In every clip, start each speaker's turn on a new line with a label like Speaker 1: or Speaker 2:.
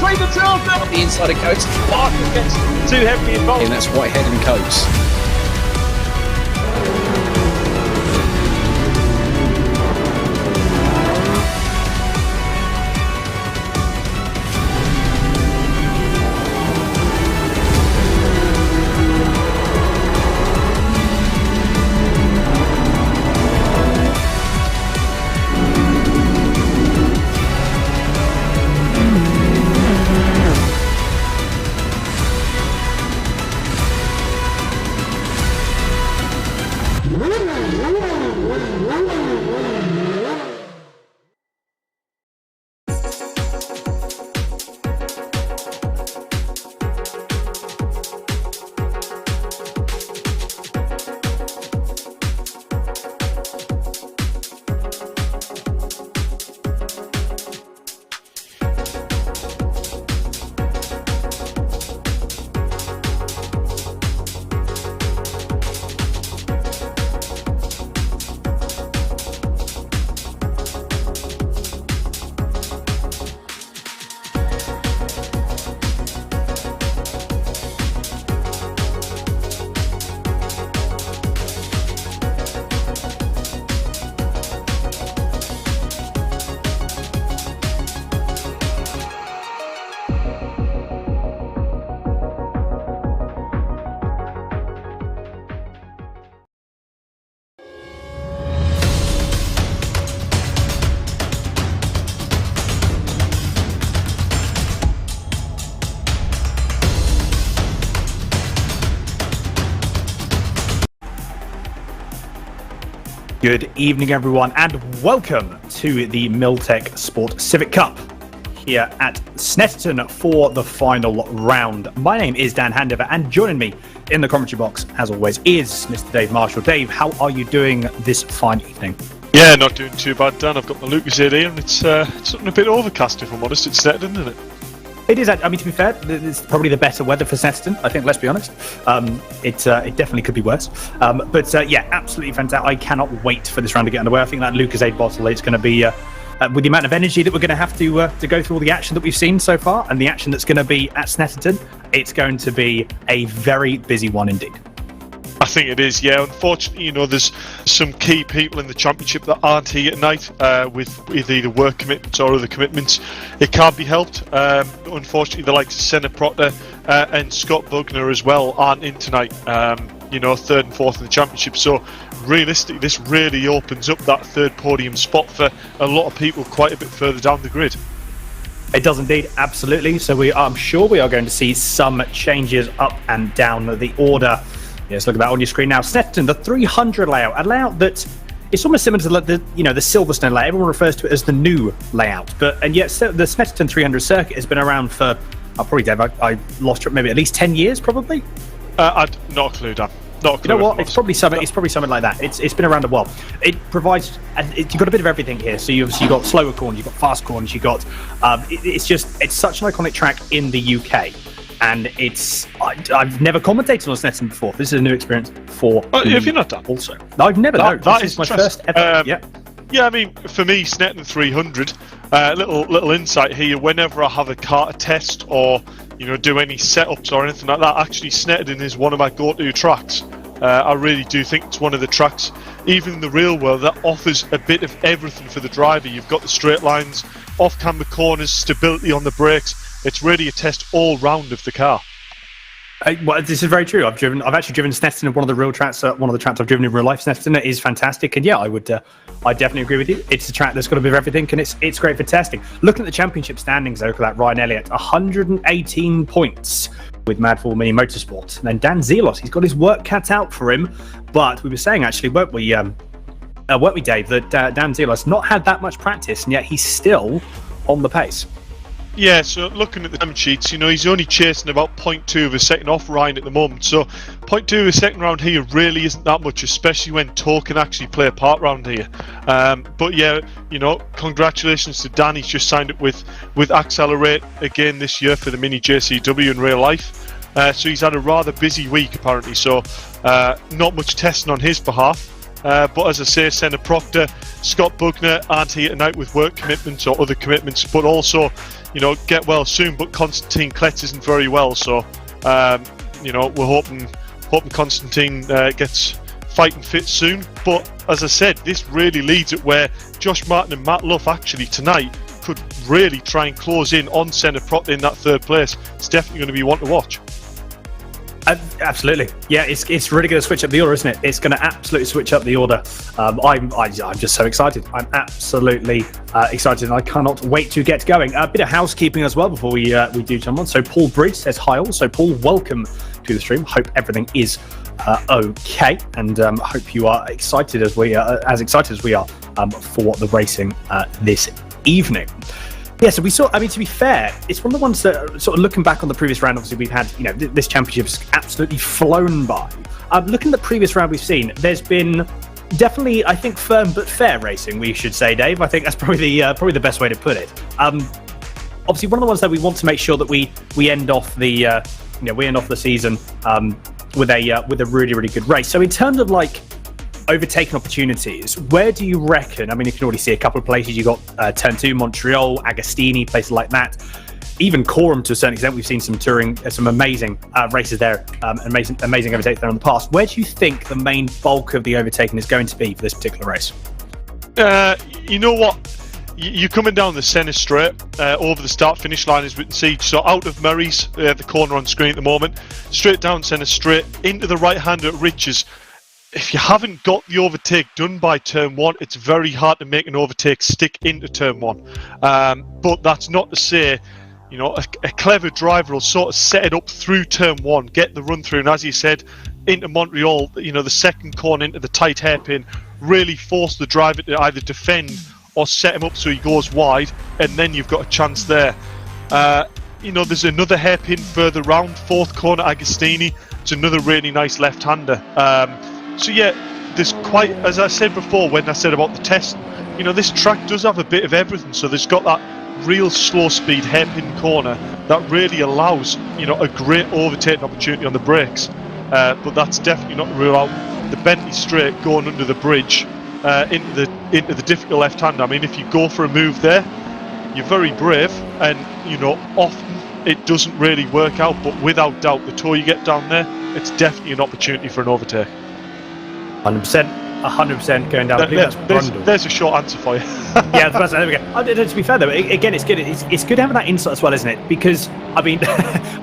Speaker 1: between the two of them.
Speaker 2: The inside of Coates.
Speaker 1: Parker gets too heavily involved.
Speaker 2: And that's Whitehead and Coates.
Speaker 3: Good evening, everyone, and welcome to the Milltek Sport Civic Cup here at Snetterton for the final round. My name is Dan Handover, and joining me in the commentary box, as always, is Mr. Dave Marshall. Dave, how are you doing this fine evening?
Speaker 1: Yeah, not doing too bad, Dan. I've got my Lucas here, and it's looking a bit overcast, if I'm honest. It's Snetterton, isn't it?
Speaker 3: It is. I mean, to be fair, it's probably the better weather for Snetterton, I think, let's be honest. It definitely could be worse. But yeah, absolutely fantastic. I cannot wait for this round to get underway. I think that Lucasade bottle is going to be, with the amount of energy that we're going to have to go through all the action that we've seen so far and the action that's going to be at Snetterton, it's going to be a very busy one indeed.
Speaker 1: I think it is, yeah. Unfortunately, there's some key people in the championship that aren't here tonight with either work commitments or other commitments. It can't be helped. Unfortunately, the likes of Senna Proctor and Scott Bugner as well aren't in tonight. Third and fourth in the championship. So realistically, this really opens up that third podium spot for a lot of people quite a bit further down the grid.
Speaker 3: It does indeed, absolutely. So I'm sure we are going to see some changes up and down the order. Yes, look at that on your screen now. Snetterton, the 300 layout, a layout that is almost similar to the Silverstone layout. Everyone refers to it as the new layout, and yet the Snetterton 300 circuit has been around for, probably, Dave, I lost track, maybe at least 10 years, probably.
Speaker 1: I'd not a clue, Dan. Not a clue.
Speaker 3: You know what? It's probably something like that. It's been around a while. It provides. You've got a bit of everything here. So you've got slower corners, you've got fast corners, you've got. It's such an iconic track in the UK. And I've never commentated on Snetterton before. This is a new experience for me.
Speaker 1: Have you not done?
Speaker 3: Also, no, I've never done.
Speaker 1: That
Speaker 3: this
Speaker 1: is
Speaker 3: my first ever.
Speaker 1: Yeah, I mean, for me, Snetterton 300. Little insight here. Whenever I have a kart test or do any setups or anything like that, actually Snetterton is one of my go-to tracks. I really do think it's one of the tracks, even in the real world, that offers a bit of everything for the driver. You've got the straight lines, off-camber corners, stability on the brakes. It's really a test all round of the car.
Speaker 3: Well, this is very true. I've actually driven Snetterton in one of the real tracks. One of the tracks I've driven in real life, Snetterton, is fantastic. And yeah, I definitely agree with you. It's a track that's got a bit of everything, and it's great for testing. Looking at the championship standings, though, look at that. Ryan Elliott, 118 points with Madfall Mini Motorsport. And then Dan Zelos, he's got his work cut out for him. But we were saying, actually, weren't we, Dave, that Dan Zelos not had that much practice, and yet he's still on the pace.
Speaker 1: Yeah, so looking at the time sheets, he's only chasing about 0.2 of a second off Ryan at the moment. So 0.2 of a second round here really isn't that much, especially when toe can actually play a part round here. But yeah, congratulations to Dan. He's just signed up with Accelerate again this year for the Mini JCW in real life. So he's had a rather busy week apparently. So not much testing on his behalf. But as I say, Senna Proctor, Scott Bugner aren't here tonight with work commitments or other commitments, but also, get well soon. But Konstantin Kletz isn't very well, so we're hoping Konstantin gets fighting fit soon. But as I said, this really leads it where Josh Martin and Matt Luff actually tonight could really try and close in on Senna Proctor in that third place. It's definitely going to be one to watch.
Speaker 3: Absolutely, yeah. It's really going to switch up the order, isn't it? It's going to absolutely switch up the order. I'm just so excited. I'm absolutely excited, and I cannot wait to get going. A bit of housekeeping as well before we do jump on. So Paul Bridge says hi all. So Paul, welcome to the stream. Hope everything is okay, and hope you are excited as we are for the racing this evening. Yeah, so we saw, to be fair, it's one of the ones that, sort of looking back on the previous round, obviously we've had, this championship's absolutely flown by. Looking at the previous round we've seen, there's been definitely, I think, firm but fair racing, we should say, Dave. I think that's probably the best way to put it. Obviously, one of the ones that we want to make sure that we end off the, season with a really, really good race. So in terms of, overtaking opportunities, where do you reckon? You can already see a couple of places. You got Turn 2, Montreal, Agostini, places like that. Even Coram, to a certain extent, we've seen some touring, some amazing races there, amazing overtakes there in the past. Where do you think the main bulk of the overtaking is going to be for this particular race?
Speaker 1: You know what? You're coming down the Senna straight over the start-finish line, as we can see. So out of Murray's, the corner on screen at the moment, straight down Senna straight into the right-hand at Riches. If you haven't got the overtake done by turn 1, it's very hard to make an overtake stick into turn 1. But that's not to say, a clever driver will sort of set it up through turn 1, get the run through, and as you said, into Montreal, the second corner into the tight hairpin, really force the driver to either defend or set him up so he goes wide, and then you've got a chance there. There's another hairpin further round, fourth corner Agostini. It's another really nice left-hander. So yeah, there's quite, as I said before when I said about the test, this track does have a bit of everything. So there's got that real slow speed hairpin corner that really allows, a great overtaking opportunity on the brakes. But that's definitely not to rule out the Bentley straight going under the bridge into the difficult left-hander. If you go for a move there, you're very brave, and often it doesn't really work out. But without doubt, the tour you get down there, it's definitely an opportunity for an overtake. 100% going down. There's a short answer for you.
Speaker 3: Yeah, there we go. To be fair though, again, it's good. It's good having that insight as well, isn't it? Because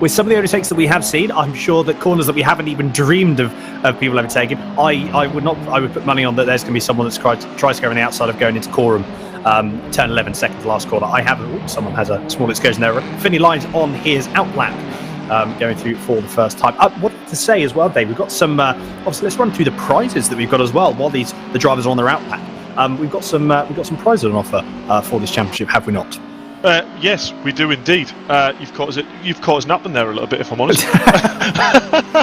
Speaker 3: with some of the overtakes that we have seen, I'm sure that corners that we haven't even dreamed of people overtaking. I would put money on that. There's going to be someone that's tries to go on the outside of going into Coram. Turn 11, second to last corner. Someone has a small excursion there. Finney Lines on his outlap. Going through for the first time. What to say as well, Dave? We've got some. Obviously, let's run through the prizes that we've got as well. While the drivers are on their outlap, we've got some prizes on offer for this championship, have we not?
Speaker 1: Yes, we do indeed. You've caught us napping there a little bit, if I'm honest.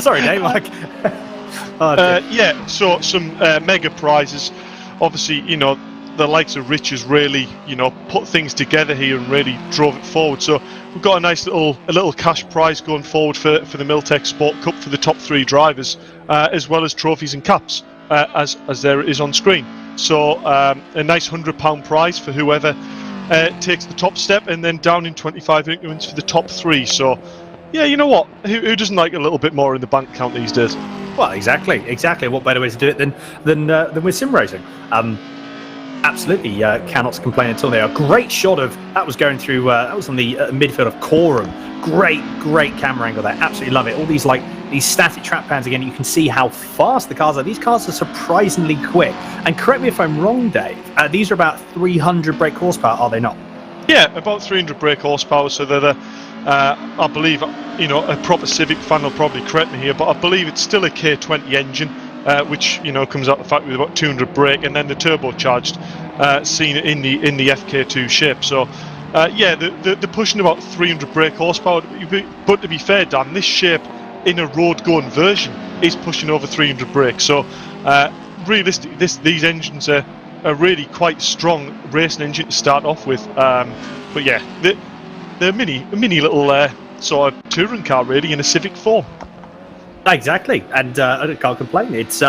Speaker 3: Sorry, Dave.
Speaker 1: Yeah. So some mega prizes. Obviously, the likes of Riches really, put things together here and really drove it forward. So we've got a nice little cash prize going forward for the Milltek Sport Cup for the top 3 drivers, as well as trophies and caps, as there is on screen. So a nice £100 prize for whoever takes the top step, and then down in 25 increments for the top 3. So yeah, you know what? Who doesn't like a little bit more in the bank account these days?
Speaker 3: Well, exactly. What better way to do it than with sim racing? Absolutely cannot complain at all. There, a great shot of that was going through. That was on the midfield of Coram. Great camera angle there. Absolutely love it. All these these static track pans again. You can see how fast the cars are. These cars are surprisingly quick. And correct me if I'm wrong, Dave. These are about 300 brake horsepower, are they not?
Speaker 1: Yeah, about 300 brake horsepower. So they're I believe a proper Civic fan will probably correct me here, but I believe it's still a K20 engine. Which comes out the factory with about 200 brake, and then the turbocharged seen in the FK2 shape. So yeah, they're pushing about 300 brake horsepower. But to be fair, Dan, this shape in a road-going version is pushing over 300 brake. So realistically, these engines are really quite strong racing engine to start off with. But yeah, they're a mini little sort of touring car really in a Civic form.
Speaker 3: Exactly, and I can't complain. It's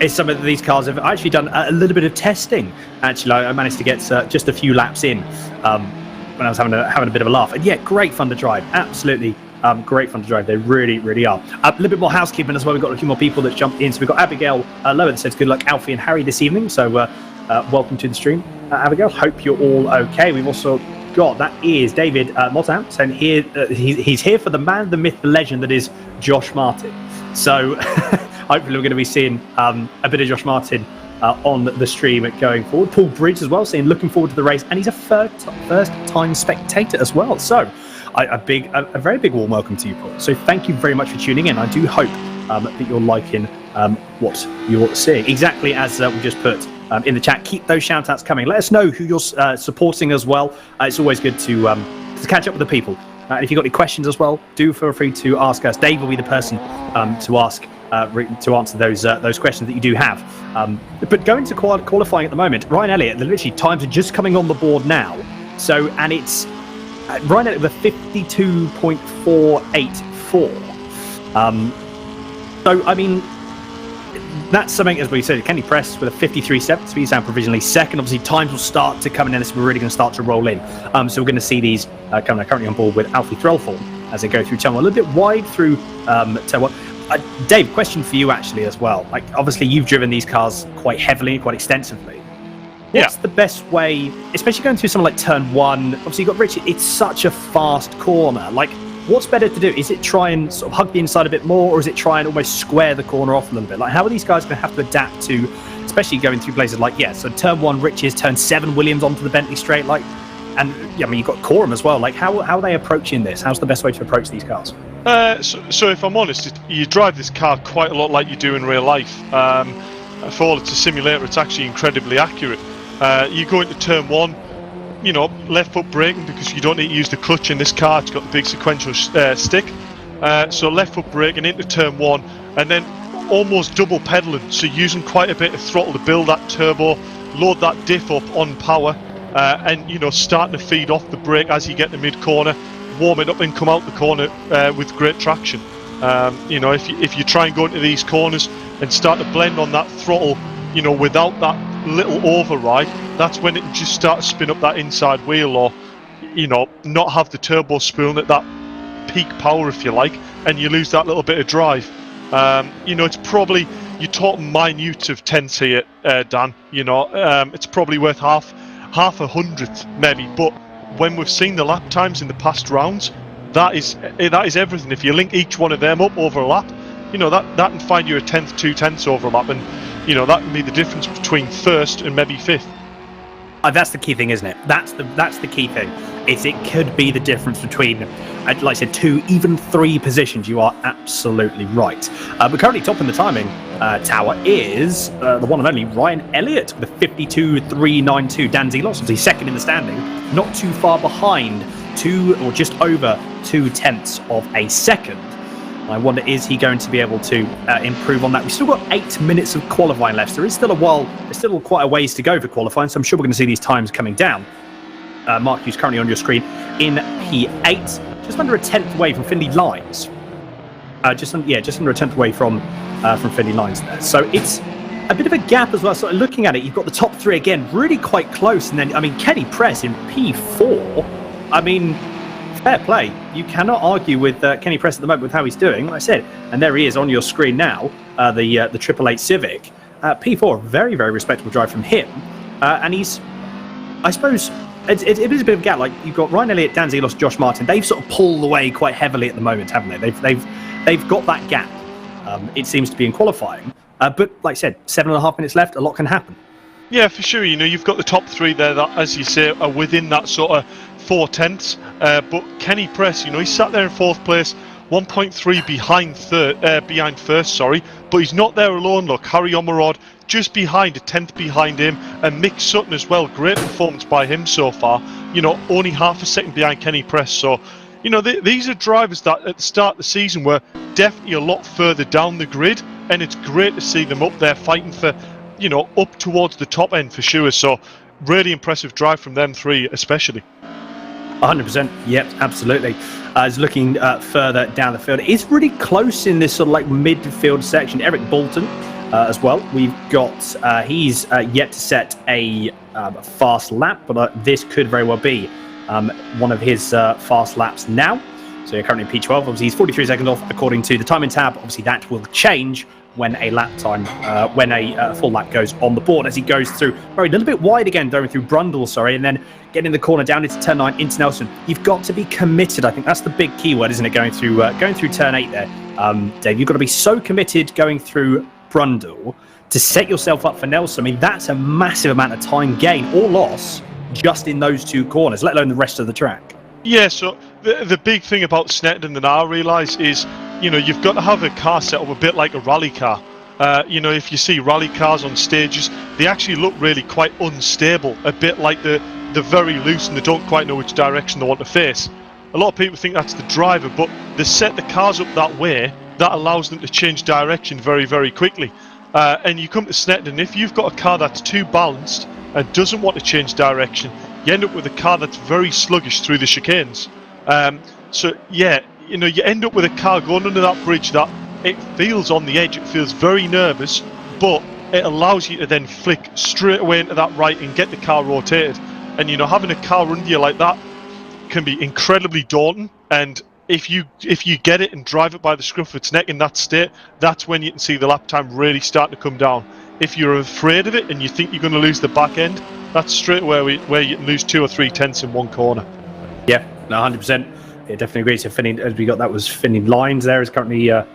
Speaker 3: It's something that these cars have actually done a little bit of testing. Actually, I managed to get just a few laps in when I was having a bit of a laugh. And yeah, great fun to drive. Absolutely great fun to drive. They really, really are. A little bit more housekeeping as well. We've got a few more people that jumped in. So we've got Abigail Lower that says good luck, Alfie and Harry, this evening. So welcome to the stream, Abigail. Hope you're all okay. We've also got, that is David Motam saying here he's here for the man, the myth, the legend that is Josh Martin. So hopefully we're going to be seeing a bit of Josh Martin on the stream going forward. Paul Bridge as well saying looking forward to the race, and he's a first-time spectator as well. So a very big warm welcome to you, Paul. So thank you very much for tuning in. I do hope that you're liking what you're seeing. Exactly as we just put in the chat. Keep those shout-outs coming. Let us know who you're supporting as well. It's always good to catch up with the people. And if you've got any questions as well, do feel free to ask us. Dave will be the person to ask to answer those questions that you do have. But going to qualifying at the moment, Ryan Elliott, literally times are just coming on the board now. So, and it's Ryan Elliott with a 52.484. So, I mean, that's something, as we said, Kenny Press with a 53.7, speed sound provisionally second. Obviously, times will start to come in, and this we're really going to start to roll in. So we're going to see these coming currently on board with Alfie Threlthorn as they go through turn one. A little bit wide through turn one. Dave, question for you actually as well. Like, obviously, you've driven these cars quite heavily, quite extensively. What's the best way, especially going through something like turn one? Obviously, you've got Richard. It's such a fast corner. Like, what's better to do? Is it try and sort of hug the inside a bit more, or is it try and almost square the corner off a little bit? Like, how are these guys going to have to adapt to, especially going through places like, so turn one, Riches, turn 7, Williams onto the Bentley straight, like, and I mean, you've got Coram as well. Like, how are they approaching this? How's the best way to approach these cars?
Speaker 1: So if I'm honest, you drive this car quite a lot like you do in real life. For all it's a simulator, it's actually incredibly accurate. You go into turn one, you know, left foot braking because you don't need to use the clutch in this car. It's got the big sequential stick. So left foot braking into turn one, and then almost double pedaling. So using quite a bit of throttle to build that turbo, load that diff up on power, and you know, starting to feed off the brake as you get to mid corner, warm it up and come out the corner with great traction. You know, if you try and go into these corners and start to blend on that throttle, you know, without that little override, that's when it just starts to spin up that inside wheel, or you know, not have the turbo spoon at that peak power, if you like, and you lose that little bit of drive. You know, it's probably, you're talking minutes of tenths here, Dan. You know, it's probably worth half a hundredth maybe, but when we've seen the lap times in the past rounds, that is everything. If you link each one of them up over a lap, you know, that can find you a tenth, 2 tenths over a lap, and you know, that can be the difference between first and maybe fifth.
Speaker 3: That's the key thing, isn't it? That's the key thing. It could be the difference between, like I said, 2, even 3 positions. You are absolutely right. But currently topping the timing tower is the one and only Ryan Elliott with a 52.392. Dan Zelos, obviously second in the standing, not too far behind, 2 or just over 2 tenths of a second. I wonder, is he going to be able to improve on that? We've still got 8 minutes of qualifying left. So there is still a while, there's still quite a ways to go for qualifying, so I'm sure we're going to see these times coming down. Mark, who's currently on your screen in P8, just under a tenth away from Finley Lines. Just under a tenth away from Finley Lines there. So it's a bit of a gap as well. So looking at it, you've got the top 3 again, really quite close. And then, I mean, Kenny Press in P4, I mean, fair play. You cannot argue with Kenny Press at the moment with how he's doing, like I said. And there he is on your screen now, the 888 Civic. P4, very, very respectable drive from him. And he's, I suppose, it is a bit of a gap. Like, you've got Ryan Elliott, Dan Zelos, Josh Martin. They've sort of pulled away quite heavily at the moment, haven't they? They've got that gap. It seems to be in qualifying. But like I said, 7.5 minutes left. A lot can happen. Yeah,
Speaker 1: for sure. You know, you've got the top 3 there that, as you say, are within that sort of 4 tenths. But Kenny Press, you know, he sat there in 4th place, 1.3 behind first, but he's not there alone. Look, Harry Omerod just behind, a tenth behind him, and Mick Sutton as well. Great performance by him so far. You know, only half a second behind Kenny Press. So, you know, these are drivers that at the start of the season were definitely a lot further down the grid, and it's great to see them up there fighting for, you know, up towards the top end for sure. So, really impressive drive from them 3 especially.
Speaker 3: 100%. Yep, absolutely. Is looking further down the field. It's really close in this sort of like midfield section. Eric Bolton as well. We've got he's yet to set a fast lap, but this could very well be one of his fast laps now. So you're currently in P12. Obviously, he's 43 seconds off according to the timing tab. Obviously, that will change when a lap time, when a full lap goes on the board, as he goes through very a little bit wide again, going through Brundle, and then getting in the corner down into turn 9 into Nelson. You've got to be committed. I think that's the big keyword, isn't it? Going through turn 8 there, Dave. You've got to be so committed going through Brundle to set yourself up for Nelson. I mean, that's a massive amount of time gain or loss just in those 2 corners, let alone the rest of the track.
Speaker 1: Yeah, so the big thing about Snetterton that I realise is, you've got to have a car set up a bit like a rally car. If you see rally cars on stages, they actually look really quite unstable, a bit like they're very loose and they don't quite know which direction they want to face. A lot of people think that's the driver, but they set the cars up that way that allows them to change direction very, very quickly. And you come to Snetterton, if you've got a car that's too balanced and doesn't want to change direction, you end up with a car that's very sluggish through the chicanes. You end up with a car going under that bridge that it feels on the edge, it feels very nervous, but it allows you to then flick straight away into that right and get the car rotated. And having a car under you like that can be incredibly daunting. And if you get it and drive it by the scruff of its neck in that state, that's when you can see the lap time really start to come down. If you're afraid of it and you think you're going to lose the back end, that's straight away where you can lose 2 or 3 tenths in one corner.
Speaker 3: Yeah, no, 100%. Yeah, definitely agree. So Finny, as we got that was Finny Lines there is currently.
Speaker 1: That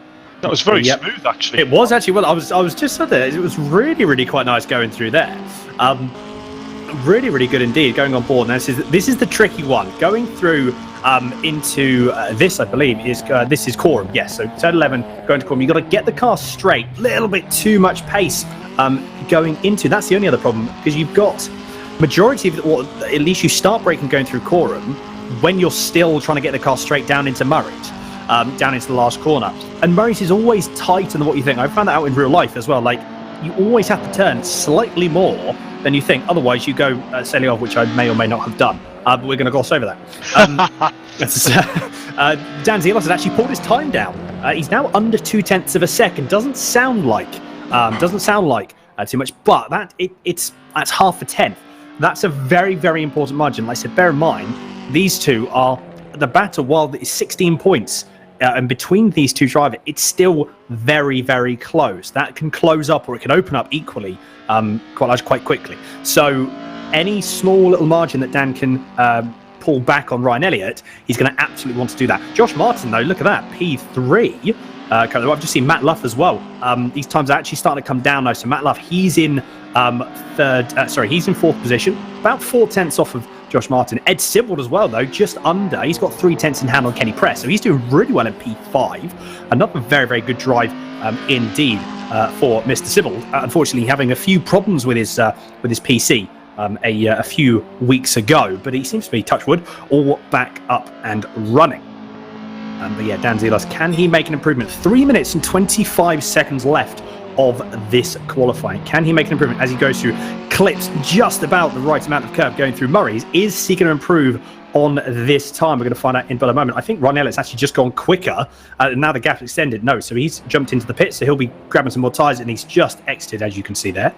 Speaker 1: was very smooth, actually.
Speaker 3: It was actually. Well, I was just said there. It was really, really quite nice going through there. Really, really good indeed going on board. Now this is the tricky one going through into this. I believe is this is Coram. Yes, so turn 11 going to Coram. You got to get the car straight. A little bit too much pace going into. That's the only other problem because you've got majority of, or at least you start braking going through Coram when you're still trying to get the car straight down into Murray's, down into the last corner. And Murray's is always tighter than what you think. I found that out in real life as well. Like, you always have to turn slightly more than you think. Otherwise, you go sailing off, which I may or may not have done. But we're going to gloss over that. Dan Zelos has actually pulled his time down. He's now under 0.2 of a second. Doesn't sound like too much, but that's half a tenth. That's a very, very important margin. Like I said, bear in mind, these two are the battle. While it's 16 points, and between these two drivers, it's still very, very close. That can close up or it can open up equally quite quickly. So any small little margin that Dan can pull back on Ryan Elliott, he's going to absolutely want to do that. Josh Martin, though, look at that, P3. I've just seen Matt Luff as well. These times are actually starting to come down now. So Matt Luff, he's in he's in 4th position, about 4 tenths off of Josh Martin. Ed Sibbald as well, though, just under. He's got 3 tenths in hand on Kenny Press, so he's doing really well in P5. Another very, very good drive indeed for Mr. Sibbald. Unfortunately, having a few problems with his PC a few weeks ago, but he seems to be, touch wood, all back up and running. But yeah, Dan Zelos, can he make an improvement? 3 minutes and 25 seconds left of this qualifying. Can he make an improvement as he goes through, clips just about the right amount of curve going through Murray's? Is he going to improve on this time? We're going to find out in about a moment. I think Ryan Elliott's actually just gone quicker. Now the gap's extended. No, so he's jumped into the pit, so he'll be grabbing some more tyres, and he's just exited, as you can see there.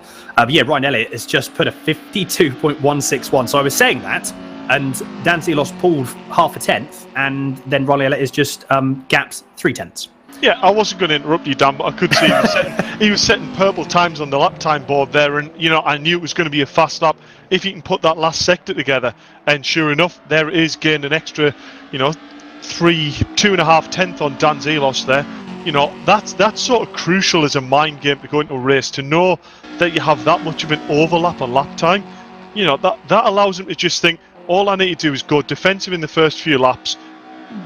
Speaker 3: Yeah, Ryan Elliott has just put a 52.161. So I was saying that, and Dan Zelos pulled half a tenth, and then Ryan Elliott is just gapped 3 tenths.
Speaker 1: Yeah, I wasn't going to interrupt you, Dan, but I could see he was setting purple times on the lap time board there, and I knew it was going to be a fast lap if he can put that last sector together. And sure enough, there it is, gained an extra, 2.5 tenths on Dan Zelos there. That's sort of crucial as a mind game to go into a race, to know that you have that much of an overlap on lap time. That allows him to just think, all I need to do is go defensive in the first few laps,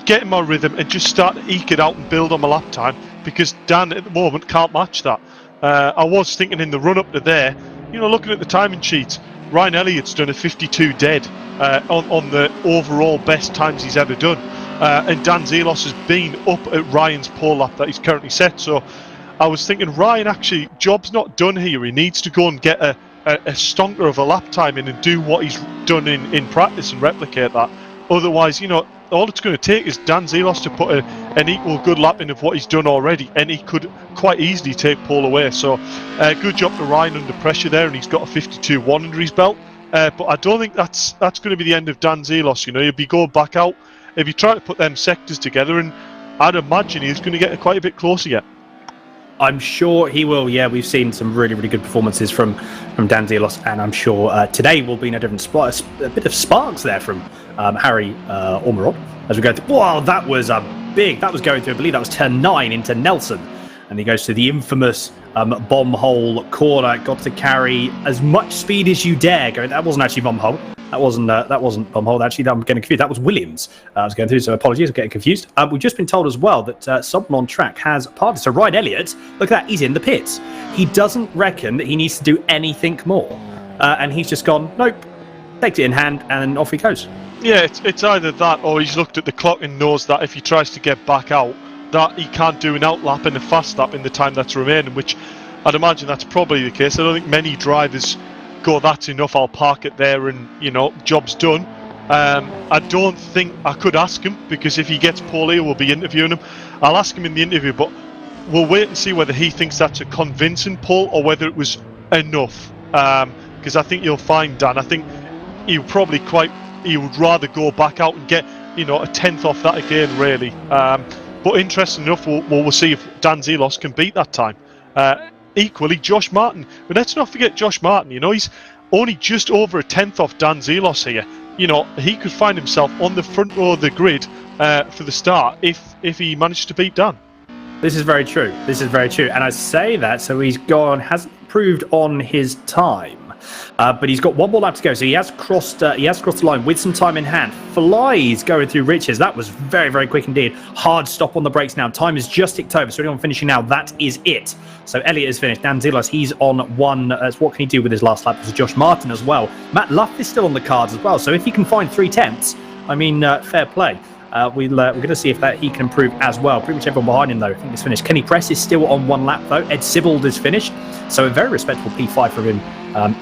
Speaker 1: get in my rhythm and just start to eke it out and build on my lap time, because Dan at the moment can't match that. I was thinking in the run up to there, looking at the timing sheets, Ryan Elliott's done a 52 dead on the overall best times he's ever done, and Dan Zelos has been up at Ryan's pole lap that he's currently set. So I was thinking, Ryan, actually, job's not done here. He needs to go and get a stonker of a lap time in and do what he's done in practice and replicate that. Otherwise, all it's going to take is Dan Zelos to put an equal good lap in of what he's done already, and he could quite easily take pole away. So good job to Ryan under pressure there, and he's got a 52-1 under his belt. But I don't think that's going to be the end of Dan Zelos. You know, he'll be going back out if you try to put them sectors together, and I'd imagine he's going to get quite a bit closer yet.
Speaker 3: I'm sure he will. Yeah, we've seen some really, really good performances from Dan Zelos, and I'm sure today will be no different. A bit of sparks there from Harry Ormerod as we go through. Wow, that was that was going through, I believe that was turn 9 into Nelson. And he goes to the infamous bomb hole corner. Got to carry as much speed as you dare. That wasn't actually bomb hole. That wasn't bomb hole. Actually, I'm getting confused. That was Williams. I was going through, so apologies. I'm getting confused. We've just been told as well that someone on track has parted. So Ryan Elliott, look at that. He's in the pits. He doesn't reckon that he needs to do anything more, and he's just gone. Nope. Takes it in hand, and off he goes.
Speaker 1: Yeah, it's either that or he's looked at the clock and knows that if he tries to get back out, that he can't do an outlap and a fast lap in the time that's remaining, which I'd imagine that's probably the case. I don't think many drivers go, that's enough, I'll park it there and, you know, job's done. I don't think I could ask him, because if he gets pole here, we'll be interviewing him. I'll ask him in the interview, but we'll wait and see whether he thinks that's a convincing pole or whether it was enough. Because I think you'll find, Dan, I think he would rather go back out and get, you know, a 10th off that again, really. But interesting enough, we'll see if Dan Zelos can beat that time. Equally, Josh Martin. But let's not forget Josh Martin. You know, he's only just over a 10th off Dan Zelos here. You know, he could find himself on the front row of the grid for the start if he managed to beat Dan.
Speaker 3: This is very true. This is very true. And I say that, so he's hasn't improved on his time. But he's got one more lap to go, so he has crossed the line with some time in hand. Flies going through Riches. That was very, very quick indeed. Hard stop on the brakes now. Time is just ticked over, so anyone finishing now, that is it. So Elliott is finished. Dan Zelos, he's on one. What can he do with his last lap? There's Josh Martin as well. Matt Luff is still on the cards as well, so if he can find 3 tenths, I mean, fair play. We're going to see if he can improve as well. Pretty much everyone behind him, though, I think is finished. Kenny Press is still on 1 lap, though. Ed Sibbald is finished. So a very respectable P5 from him,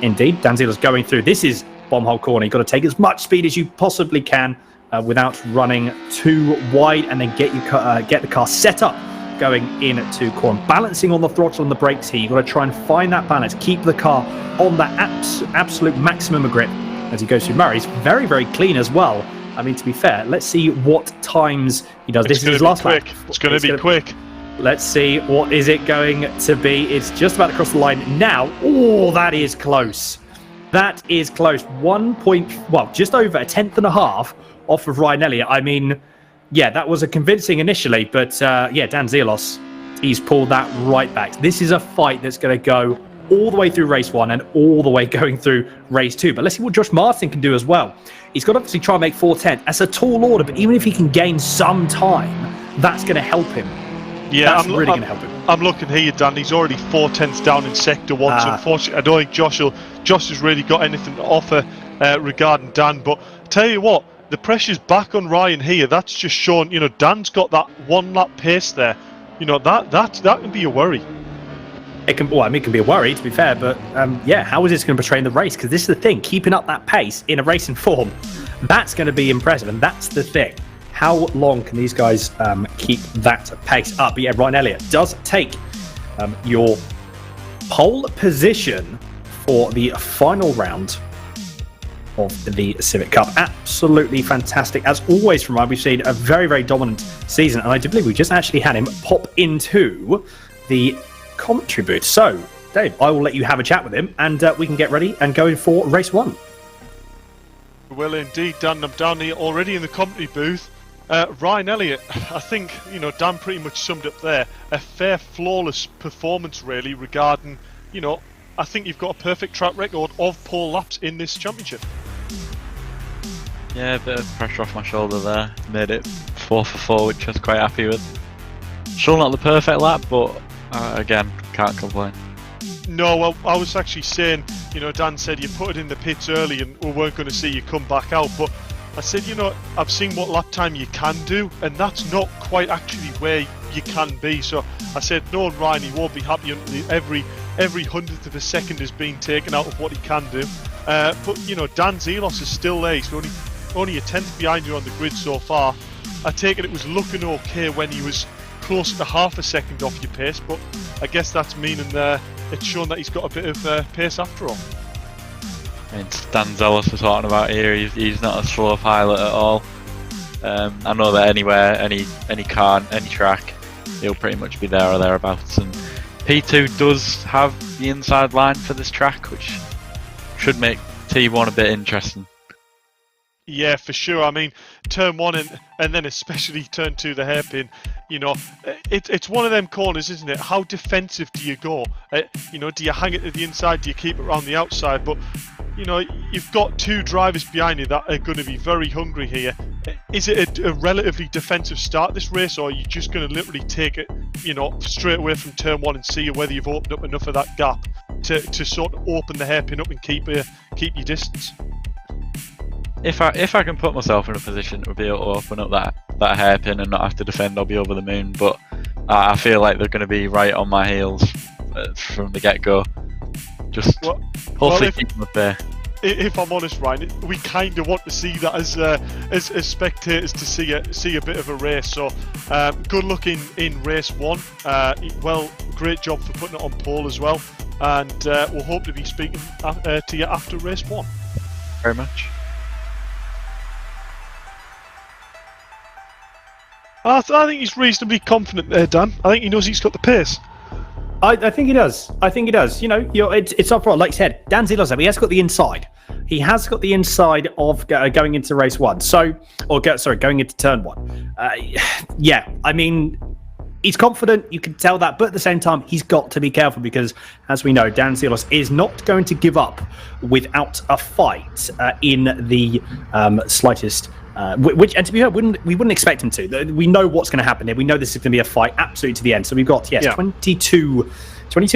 Speaker 3: indeed. Dan Zelos going through. This is bomb hole corner. You've got to take as much speed as you possibly can without running too wide, and then get the car set up going into corner. Balancing on the throttle and the brakes here. You've got to try and find that balance. Keep the car on that absolute maximum of grip as he goes through Murray. He's very, very clean as well. I mean, to be fair, let's see what times he does. This is his last lap.
Speaker 1: It's going to be quick.
Speaker 3: Let's see, what is it going to be? It's just about to cross the line now. Oh, that is close. That is close. Just over a 10th and a half off of Ryan Elliott. I mean, yeah, that was a convincing initially, but yeah, Dan Zelos, he's pulled that right back. This is a fight that's going to go all the way through race 1 and all the way going through race 2. But let's see what Josh Martin can do as well. He's got to obviously try and make 4:10. That's a tall order, but even if he can gain some time, that's going to help him.
Speaker 1: Yeah,
Speaker 3: that's really going to help him.
Speaker 1: I'm looking here, Dan. He's already 4/10 down in sector 1. So unfortunately, I don't think Josh has really got anything to offer regarding Dan. But tell you what, the pressure's back on Ryan here. That's just shown, you know, Dan's got that 1 lap pace there. You know, that can be a worry.
Speaker 3: It can be a worry, to be fair, but yeah, how is this going to portray in the race? Because this is the thing, keeping up that pace in a racing form, that's going to be impressive, and that's the thing. How long can these guys keep that pace up? But yeah, Ryan Elliott does take your pole position for the final round of the Civic Cup. Absolutely fantastic. As always from Ryan, we've seen a very, very dominant season, and I do believe we just actually had him pop into the commentary booth. So, Dave, I will let you have a chat with him, and we can get ready and go in for race 1.
Speaker 1: Well, indeed, Dan. I'm down here already in the commentary booth. Ryan Elliott, I think, you know, Dan pretty much summed up there. A fair, flawless performance, really, regarding, you know, I think you've got a perfect track record of pole laps in this championship.
Speaker 2: Yeah, a bit of pressure off my shoulder there. Made it 4 for 4, which I was quite happy with. Still not the perfect lap, but again, can't complain.
Speaker 1: No, well, I was actually saying, you know, Dan said you put it in the pits early and we weren't going to see you come back out, but I said, you know, I've seen what lap time you can do, and that's not quite actually where you can be. So I said, no, Ryan, he won't be happy until every 100th of a second is being taken out of what he can do. But, you know, Dan Zelos is still there. He's only only a tenth behind you on the grid so far. I take it was looking okay when he was close to half a second off your pace, but I guess that's meaning it's shown that he's got a bit of pace after all.
Speaker 2: I mean, Stan Zelos we're talking about here, he's not a slow pilot at all. I know that anywhere, any car, any track, he'll pretty much be there or thereabouts. And P2 does have the inside line for this track, which should make T1 a bit interesting.
Speaker 1: Yeah, for sure. I mean, turn 1 and then especially turn 2, the hairpin. You know, it's one of them corners, isn't it? How defensive do you go? You know, do you hang it to the inside? Do you keep it around the outside? But you know, you've got 2 drivers behind you that are going to be very hungry here. Is it a relatively defensive start this race, or are you just going to literally take it, you know, straight away from turn 1 and see whether you've opened up enough of that gap to sort of open the hairpin up and keep your distance?
Speaker 2: If I can put myself in a position to be able to open up that hairpin and not have to defend, I'll be over the moon. But I feel like they're going to be right on my heels from the get-go. Just hopefully keep them up there.
Speaker 1: If I'm honest, Ryan, we kind of want to see that as spectators, to see a bit of a race. So good luck in race 1. Well, great job for putting it on pole as well, and we'll hope to be speaking to you after race 1.
Speaker 2: Very much.
Speaker 1: I think he's reasonably confident there, Dan. I think he knows he's got the pace.
Speaker 3: I think he does. You know, it's up front. Like you said, Dan Zelos, he has got the inside. He has got the inside of going into race 1. Going into turn 1. Yeah, I mean, he's confident. You can tell that, but at the same time, he's got to be careful because, as we know, Dan Zelos is not going to give up without a fight in the slightest. Which, and to be fair, we wouldn't expect him to. We know what's going to happen here. We know this is going to be a fight absolutely to the end. So we've got 22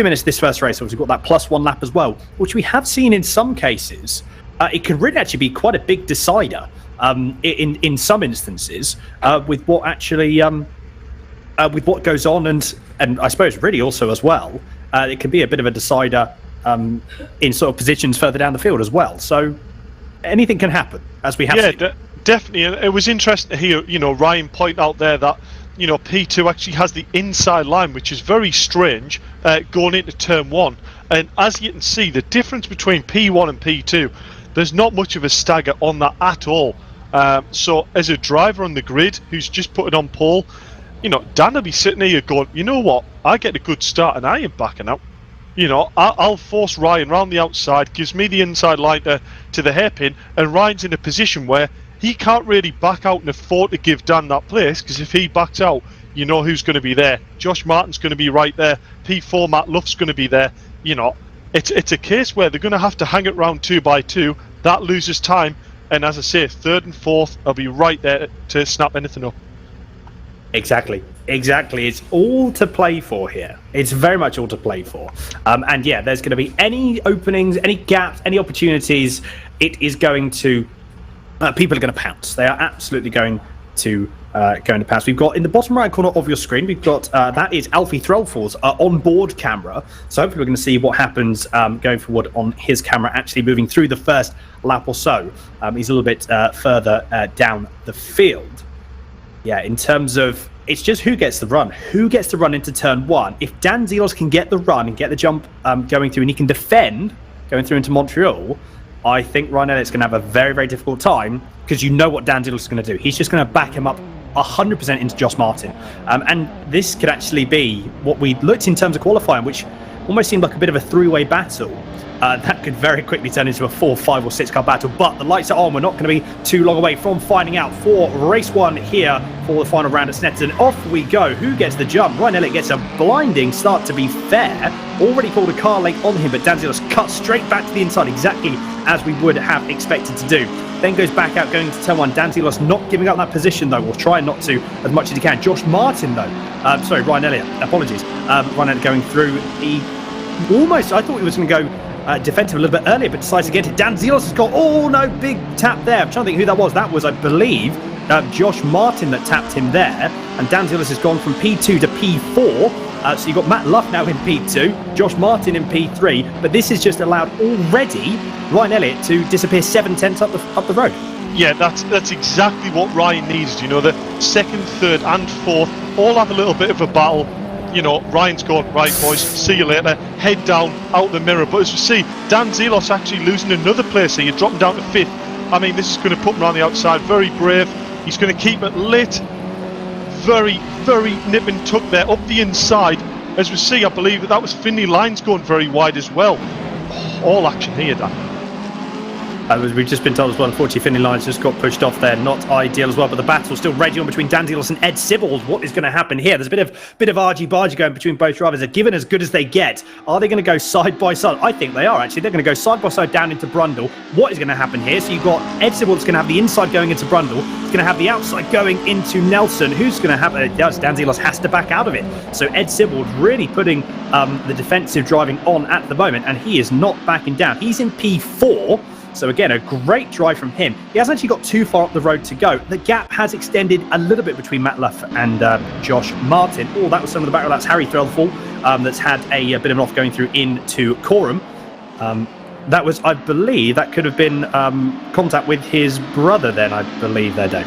Speaker 3: minutes this first race. So we've got that +1 lap as well, which we have seen in some cases. It could really actually be quite a big decider in some instances with what actually with what goes on, and I suppose really also as well, it could be a bit of a decider in sort of positions further down the field as well. So anything can happen, as we have seen.
Speaker 1: Definitely, and it was interesting to hear, you know, Ryan point out there that, you know, P2 actually has the inside line, which is very strange going into turn 1. And as you can see, the difference between P1 and P2, there's not much of a stagger on that at all. So as a driver on the grid who's just put it on pole, you know, Dan will be sitting here going, you know what, I get a good start and I ain't backing out. You know, I'll force Ryan round the outside, gives me the inside line to the hairpin, and Ryan's in a position where he can't really back out and afford to give Dan that place, because if he backs out, you know who's going to be there. Josh Martin's going to be right there. P4 Matt Luff's going to be there. You know, it's a case where they're going to have to hang it round 2 by 2. That loses time, and as I say, 3rd and 4th, I'll be right there to snap anything up.
Speaker 3: Exactly. It's all to play for here. It's very much all to play for. And yeah, there's going to be any openings, any gaps, any opportunities. It is going to. People are going to pounce. They are absolutely going to pounce. We've got in the bottom right corner of your screen, we've got that is Alfie Threlfall's onboard camera. So hopefully we're going to see what happens going forward on his camera, actually moving through the first lap or so. He's a little bit further down the field. Yeah, in terms of, it's just who gets the run. Who gets the run into turn 1? If Dan Zelos can get the run and get the jump going through, and he can defend going through into Montreal, I think Ryan Elliott's going to have a very, very difficult time, because you know what Dan Zelos is going to do. He's just going to back him up 100% into Josh Martin. And this could actually be what we looked in terms of qualifying, which almost seemed like a bit of a three-way battle. That could very quickly turn into a 4, 5 or 6 car battle, but the lights are on. We're not going to be too long away from finding out for race 1 here for the final round at Snetterton. Off we go. Who gets the jump? Ryan Elliott gets a blinding start, to be fair. Already pulled a car late on him, but Dan Zelos cut straight back to the inside, exactly as we would have expected to do. Then goes back out going to turn 1. Dan Zelos not giving up that position, though. We'll try not to as much as he can. Josh Martin, though. Ryan Elliott. Apologies. Ryan Elliott going through. He almost, I thought he was going to go defensive a little bit earlier, but decides to get it. Dan Zelos has got, oh no, big tap there. I'm trying to think who that was. That was, I believe, Josh Martin that tapped him there. And Dan Zelos has gone from P2 to P4. So you've got Matt Luff now in P2, Josh Martin in P3. But this has just allowed already Ryan Elliott to disappear 7 tenths up the road.
Speaker 1: Yeah, that's exactly what Ryan needs. You know, the second, third, and fourth all have a little bit of a battle. You know, Ryan's going, right, boys, see you later. Head down, out the mirror. But as you see, Dan Zelos actually losing another place here. You're dropping down to fifth. I mean, this is going to put him around the outside. Very brave. He's going to keep it lit. Very, very nip and tuck there up the inside. As we see, I believe that was Finley Lyons going very wide as well. All action here, Dan.
Speaker 3: As we've just been told as well, unfortunately, Finley Lyons just got pushed off there. Not ideal as well, but the battle still raging on between Dan Zelos and Ed Sibbald. What is going to happen here? There's a bit of argy-bargy going between both drivers. They're given as good as they get. Are they going to go side by side? I think they are, actually. They're going to go side by side down into Brundle. What is going to happen here? So you've got Ed Sibbald that's going to have the inside going into Brundle. He's going to have the outside going into Nelson. Who's going to have it? Dan Zelos has to back out of it. So Ed Sibbald really putting the defensive driving on at the moment, and he is not backing down. He's in P4. So again, a great drive from him. He hasn't actually got too far up the road to go. The gap has extended a little bit between Matt Luff and Josh Martin. Oh, that was some of the back. That's Harry Threlfall that's had a bit of an off going through into Coram. That was, I believe, that could have been contact with his brother then, I believe, there, Dave.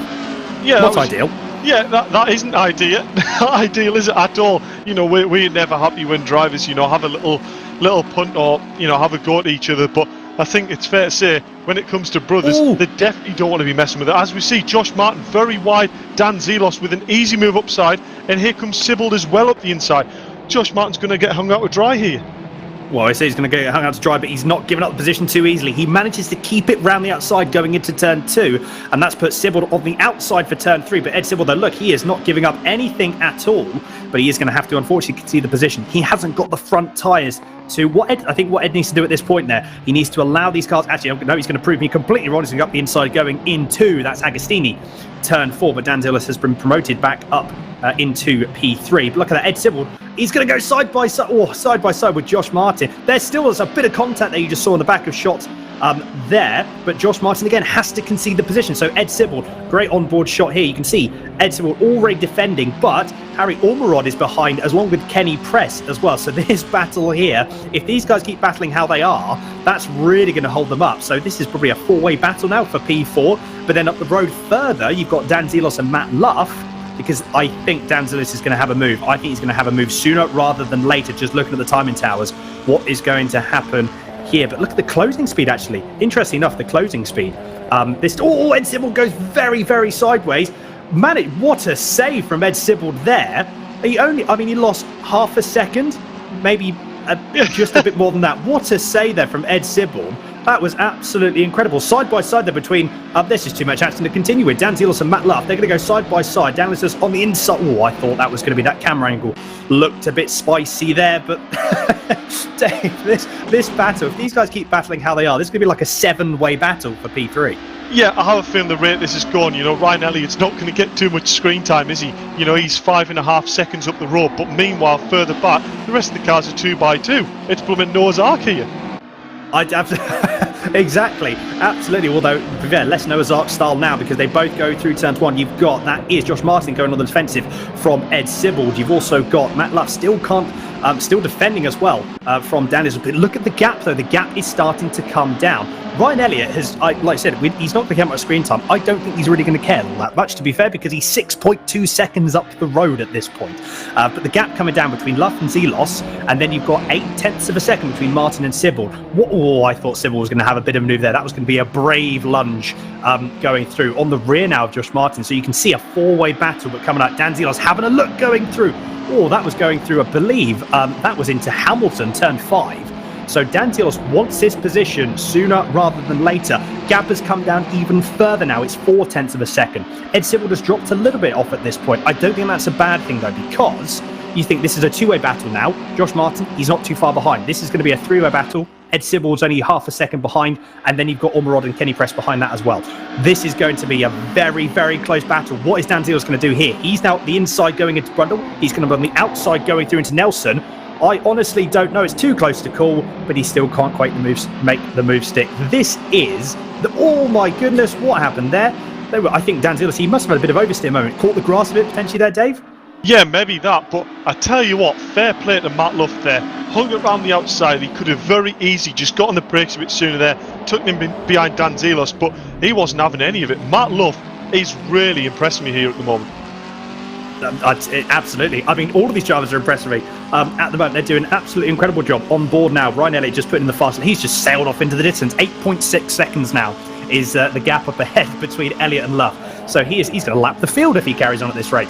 Speaker 1: Yeah,
Speaker 3: not ideal.
Speaker 1: Yeah, that isn't ideal. Ideal, is it at all? You know, we're never happy when drivers, you know, have a little punt or, you know, have a go at each other. But I think it's fair to say, when it comes to brothers, they definitely don't want to be messing with it. As we see, Josh Martin very wide, Dan Zelos with an easy move upside, and here comes Sibbald as well up the inside. Josh Martin's going to get hung out to dry here.
Speaker 3: Well, I say he's going to get hung out to dry, but he's not giving up the position too easily. He manages to keep it round the outside going into turn 2, and that's put Sibbald on the outside for turn 3. But Ed Sibbald, though, look, he is not giving up anything at all, but he is going to have to, unfortunately, concede the position. He hasn't got the front tyres to I think what Ed needs to do at this point there, he needs to allow these cars, actually, no, he's going to prove me completely wrong. He's going to go up the inside going into, that's Agostini, turn 4, but Dan Zelos has been promoted back up into P3. But look at that, Ed Sibbald, he's going to go side by side with Josh Martin. There's still a bit of contact there you just saw in the back of shots there, but Josh Martin again has to concede the position. So Ed Sibbald, great onboard shot here. You can see Ed Sibbald already defending, but Harry Ormerod is behind, as long with Kenny Press as well. So this battle here, if these guys keep battling how they are, that's really going to hold them up. So this is probably a 4-way battle now for P4. But then up the road further, you've got Dan Zelos and Matt Luff, because I think Dan Zelos is going to have a move. I think he's going to have a move sooner rather than later, just looking at the timing towers. What is going to happen here? But look at the closing speed, actually. Interesting enough, the closing speed. Ed Sibbald goes very, very sideways. Man, what a save from Ed Sibbald there. He lost half a second, maybe just a bit more than that. What a save there from Ed Sibbald. That was absolutely incredible. Side by side there between, this is too much action to continue with. Dan Zelos and Matt Luff, they're going to go side by side. Dan Zelos on the inside. Oh, I thought that was going to be that camera angle. Looked a bit spicy there, but Dave, this battle, if these guys keep battling how they are, this is going to be like a 7-way battle for P3.
Speaker 1: Yeah, I have a feeling the rate this is going. You know, Ryan Elliott's not going to get too much screen time, is he? You know, he's 5.5 seconds up the road, but meanwhile, further back, the rest of the cars are 2x2. It's blooming Noah's Ark here.
Speaker 3: Exactly, absolutely. Although, yeah, less Noah's Ark style now, because they both go through turns 1. You've got, that is Josh Martin going on the defensive from Ed Sibbald. You've also got Matt Luff still defending as well from Dan. But look at the gap, though. The gap is starting to come down. Ryan Elliott has, like I said, he's not going to get much screen time. I don't think he's really going to care all that much, to be fair, because he's 6.2 seconds up the road at this point. But the gap coming down between Luff and Zelos, and then you've got 0.8 of a second between Martin and Sibbald. I thought Sibbald was going to have a bit of a move there. That was going to be a brave lunge going through. On the rear now of Josh Martin, so you can see a 4-way battle, but coming out, Dan Zelos having a look going through. That was going through, I believe, that was into Hamilton, turn 5. So Dan Zelos wants his position sooner rather than later. Gap has come down even further now. It's 0.4 of a second. Ed Sibbald has dropped a little bit off at this point. I don't think that's a bad thing, though, because you think this is a 2-way battle now. Josh Martin, he's not too far behind. This is going to be a 3-way battle. Ed Sibbald's only half a second behind, and then you've got Ormerod and Kenny Press behind that as well. This is going to be a very, very close battle. What is Dan Zelos going to do here? He's now at the inside going into Brundle. He's going to be on the outside going through into Nelson. I honestly don't know. It's too close to call, but he still can't quite make the move stick. This is oh my goodness, what happened there? I think Dan Zelos, he must have had a bit of oversteer moment. Caught the grass of it potentially there, Dave?
Speaker 1: Yeah, maybe that, but I tell you what, fair play to Matt Luff there. Hung around the outside, he could have very easily just got on the brakes a bit sooner there, took him behind Dan Zelos, but he wasn't having any of it. Matt Luff is really impressing me here at the moment.
Speaker 3: Absolutely. I mean, all of these drivers are impressing me. At the moment, they're doing an absolutely incredible job on board now. Ryan Elliott just put in the fast, and he's just sailed off into the distance. 8.6 seconds now is the gap up ahead between Elliott and Luff. So he's going to lap the field if he carries on at this rate.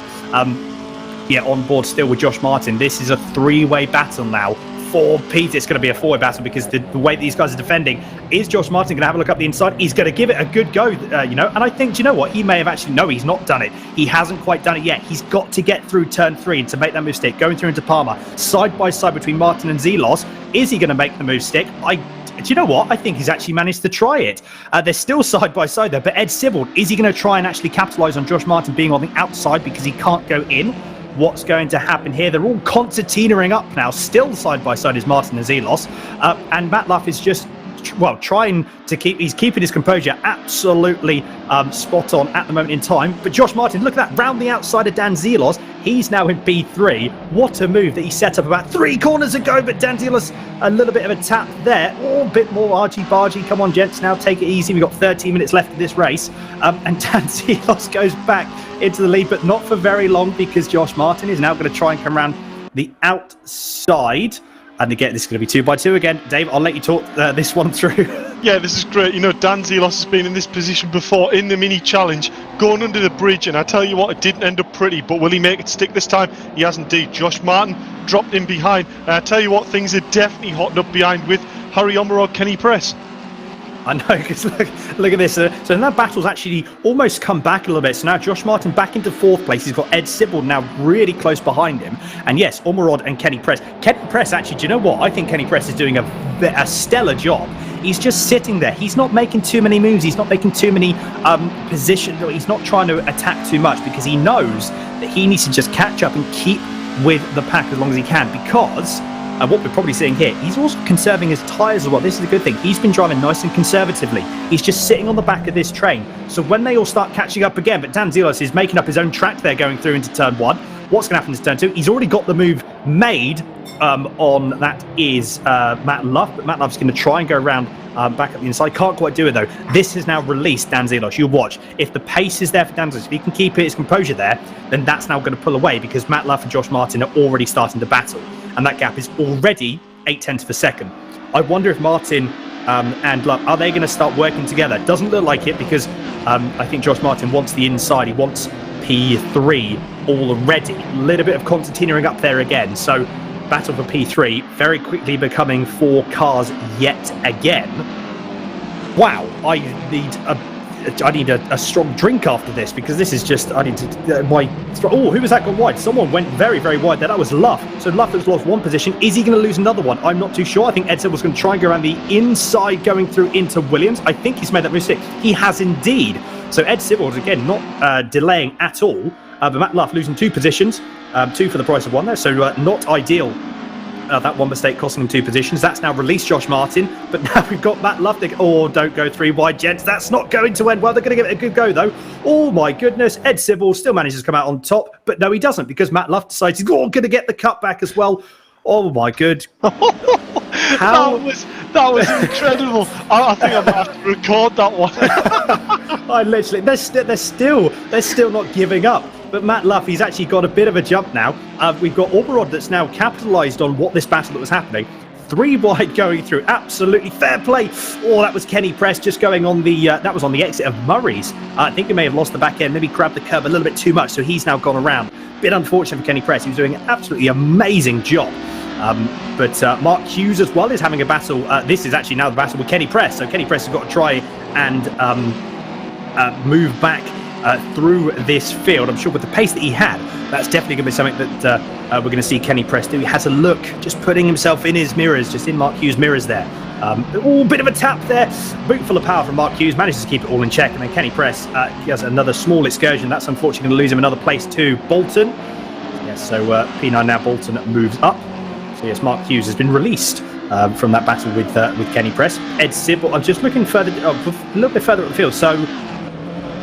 Speaker 3: Yeah, on board still with Josh Martin. This is a three-way battle now. For Pete, it's going to be a four-way battle because the way these guys are defending. Is Josh Martin going to have a look up the inside? He's going to give it a good go, And I think, do you know what? He may have actually... No, he's not done it. He hasn't quite done it yet. He's got to get through turn 3 and to make that move stick. Going through into Palmer. Side by side between Martin and Zelos. Is he going to make the move stick? Do you know what? I think he's actually managed to try it. They're still side by side there. But Ed Sibbald, is he going to try and actually capitalise on Josh Martin being on the outside because he can't go in? What's going to happen here? They're all concertinaing up now. Still side by side is Martin and Zelos. And Matt Luff is just, trying to he's keeping his composure absolutely spot on at the moment in time. But Josh Martin, look at that, round the outside of Dan Zelos. He's now in P3. What a move that he set up about 3 corners ago. But Dan Zelos, a little bit of a tap there. Oh, a bit more argy-bargy. Come on, gents, now take it easy. We've got 13 minutes left of this race. And Dan Zelos goes back into the lead, but not for very long because Josh Martin is now going to try and come around the outside. And again, this is going to be 2 by 2 again. Dave, I'll let you talk this one through.
Speaker 1: Yeah, this is great. Dan Zelos has been in this position before in the mini challenge, going under the bridge, and I tell you what, it didn't end up pretty, but will he make it stick this time? He has indeed. Josh Martin dropped in behind, and I tell you what, things are definitely hotting up behind with Harry Omerod. Can he press?
Speaker 3: I know, because look at this. So now battle's actually almost come back a little bit. So now Josh Martin back into 4th place. He's got Ed Sibbald now really close behind him. And yes, Omerod and Kenny Press. Kenny Press, actually, do you know what? I think Kenny Press is doing a stellar job. He's just sitting there. He's not making too many moves. He's not making too many positions. He's not trying to attack too much because he knows that he needs to just catch up and keep with the pack as long as he can because... And what we're probably seeing here, he's also conserving his tyres as well. This is a good thing. He's been driving nice and conservatively. He's just sitting on the back of this train. So when they all start catching up again, but Dan Zelos is making up his own track there going through into turn 1. What's going to happen to turn 2? He's already got the move made on that is Matt Luff. But Matt Luff's going to try and go around back up the inside. Can't quite do it though. This has now released Dan Zelos. You'll watch. If the pace is there for Dan Zelos, if he can keep his composure there, then that's now going to pull away because Matt Luff and Josh Martin are already starting to battle. And that gap is already 0.8 of a second. I wonder if Martin and Luff, are they going to start working together? Doesn't look like it because I think Josh Martin wants the inside. He wants P3 already. A little bit of concertinaing up there again. So battle for P3 very quickly becoming 4 cars yet again. Wow, I need a strong drink after this because this is just I need to who was that gone wide? Someone went very, very wide there. That was Luff. So Luff has lost 1 position. Is he going to lose another one? I'm not too sure. I think Ed Sibbald was going to try and go around the inside going through into Williams. I think he's made that mistake. He has indeed. So Ed Sibbald again not delaying at all. But Matt Luff losing 2 positions, 2 for the price of 1 there. So not ideal. That one mistake costing him 2 positions. That's now released Josh Martin. But now we've got Matt Luff. Don't go 3 wide, gents. That's not going to end well. They're going to give it a good go, though. Oh, my goodness. Ed Sibbald still manages to come out on top. But no, he doesn't because Matt Luff decides he's going to get the cut back as well. Oh, my good.
Speaker 1: That was incredible. I think I'm going to have to record that one.
Speaker 3: They're still not giving up. But Matt Luff, he's actually got a bit of a jump now. We've got Omerod that's now capitalised on what this battle that was happening. 3 wide going through. Absolutely fair play. Oh, that was Kenny Press just going on the... that was on the exit of Murray's. I think he may have lost the back end. Maybe grabbed the curb a little bit too much. So he's now gone around. Bit unfortunate for Kenny Press. He was doing an absolutely amazing job. But Mark Hughes as well is having a battle. This is actually now the battle with Kenny Press. So Kenny Press has got to try and move back through this field. I'm sure with the pace that he had, that's definitely going to be something that we're going to see Kenny Press do. He has a look, just putting himself in his mirrors, just in Mark Hughes' mirrors there. Bit of a tap there. Boot full of power from Mark Hughes, manages to keep it all in check. And then Kenny Press, he has another small excursion. That's unfortunately going to lose him another place to Bolton. Yes, so P9 now Bolton moves up. So yes, Mark Hughes has been released from that battle with Kenny Press. Ed Sibbald, I'm just looking further, a little bit further up the field. So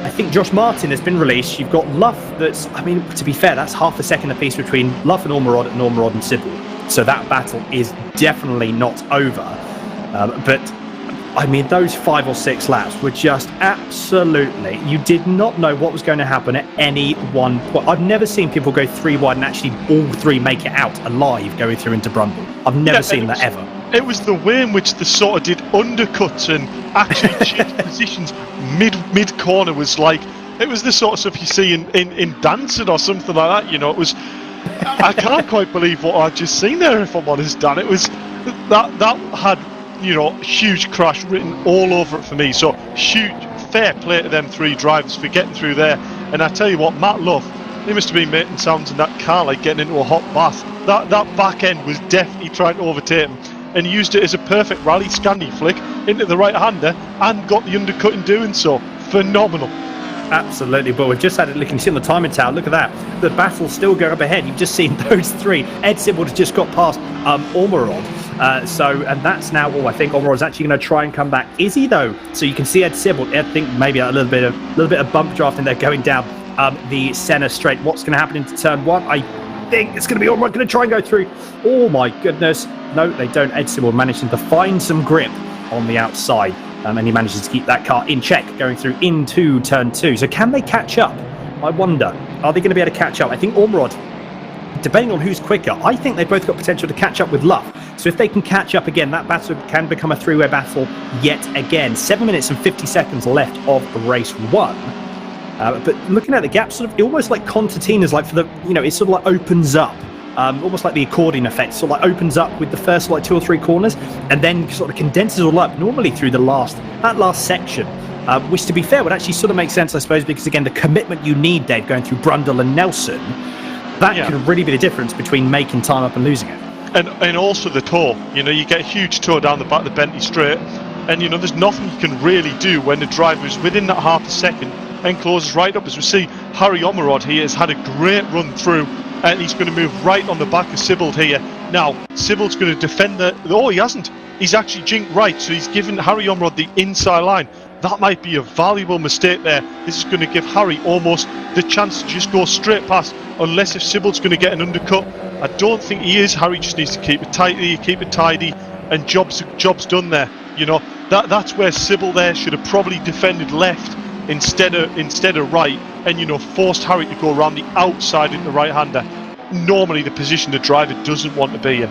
Speaker 3: I think Josh Martin has been released. You've got Luff that's, I mean, to be fair, that's half a second apiece between Luff and Ormerod and Sybil. So that battle is definitely not over. But, I mean, those 5 or 6 laps were just absolutely, you did not know what was going to happen at any one point. I've never seen people go 3 wide and actually all 3 make it out alive going through into Brundle. I've never seen that ever.
Speaker 1: It was the way in which they sort of did undercuts and actually changed positions mid corner. Was like, it was the sort of stuff you see in dancing or something like that. You know, it was. I can't quite believe what I've just seen there. If I'm honest, Dan, it was that had, you know, huge crash written all over it for me. So huge, fair play to them 3 drivers for getting through there. And I tell you what, Matt Love, he must have been making sounds in that car like getting into a hot bath. That back end was definitely trying to overtake him. And he used it as a perfect rally Scandi flick into the right-hander and got the undercut in doing so. Phenomenal.
Speaker 3: Absolutely, but we've just had it. Look, you can see on the timing tower. Look at that. The battle's still going up ahead. You've just seen those 3. Ed Sybil has just got past Ormerod. And that's now. I think Ormerod's actually going to try and come back. Is he though? So you can see Ed Sybil. I think maybe a little bit of bump drafting there going down the Senna straight. What's going to happen into turn 1? I think it's going to be Ormerod going to try and go through. Oh my goodness. No, they don't. Ed Sybil managing to find some grip on the outside, and he manages to keep that car in check going through into turn 2. So can they catch up? I wonder. Are they going to be able to catch up? I think Ormerod, depending on who's quicker, I think they've both got potential to catch up with Luff. So if they can catch up again, that battle can become a 3-way battle yet again. 7 minutes and 50 seconds left of race 1. But looking at the gap, sort of almost like Concertina's, like for the, you know, it sort of like opens up. Almost like the accordion effect, sort of like opens up with the first like 2 or 3 corners, and then sort of condenses all up. Normally through that last section, which to be fair would actually sort of make sense, I suppose, because again the commitment you need, Dave, going through Brundle and Nelson, that can really be the difference between making time up and losing it.
Speaker 1: And also the toe. You know, you get a huge toe down the back of the Bentley straight, and you know there's nothing you can really do when the driver is within that half a second and closes right up. As we see, Harry Ormerod here has had a great run through. And he's going to move right on the back of Sybil here. Now, Sybil's going to defend the... Oh, he hasn't. He's actually jinked right, so he's given Harry Ormerod the inside line. That might be a valuable mistake there. This is going to give Harry almost the chance to just go straight past, unless if Sybil's going to get an undercut. I don't think he is. Harry just needs to keep it tidy, and job's done there. You know, that's where Sybil there should have probably defended left instead of right, and you know, forced Harry to go around the outside into the right-hander. Normally the position the driver doesn't want to be in.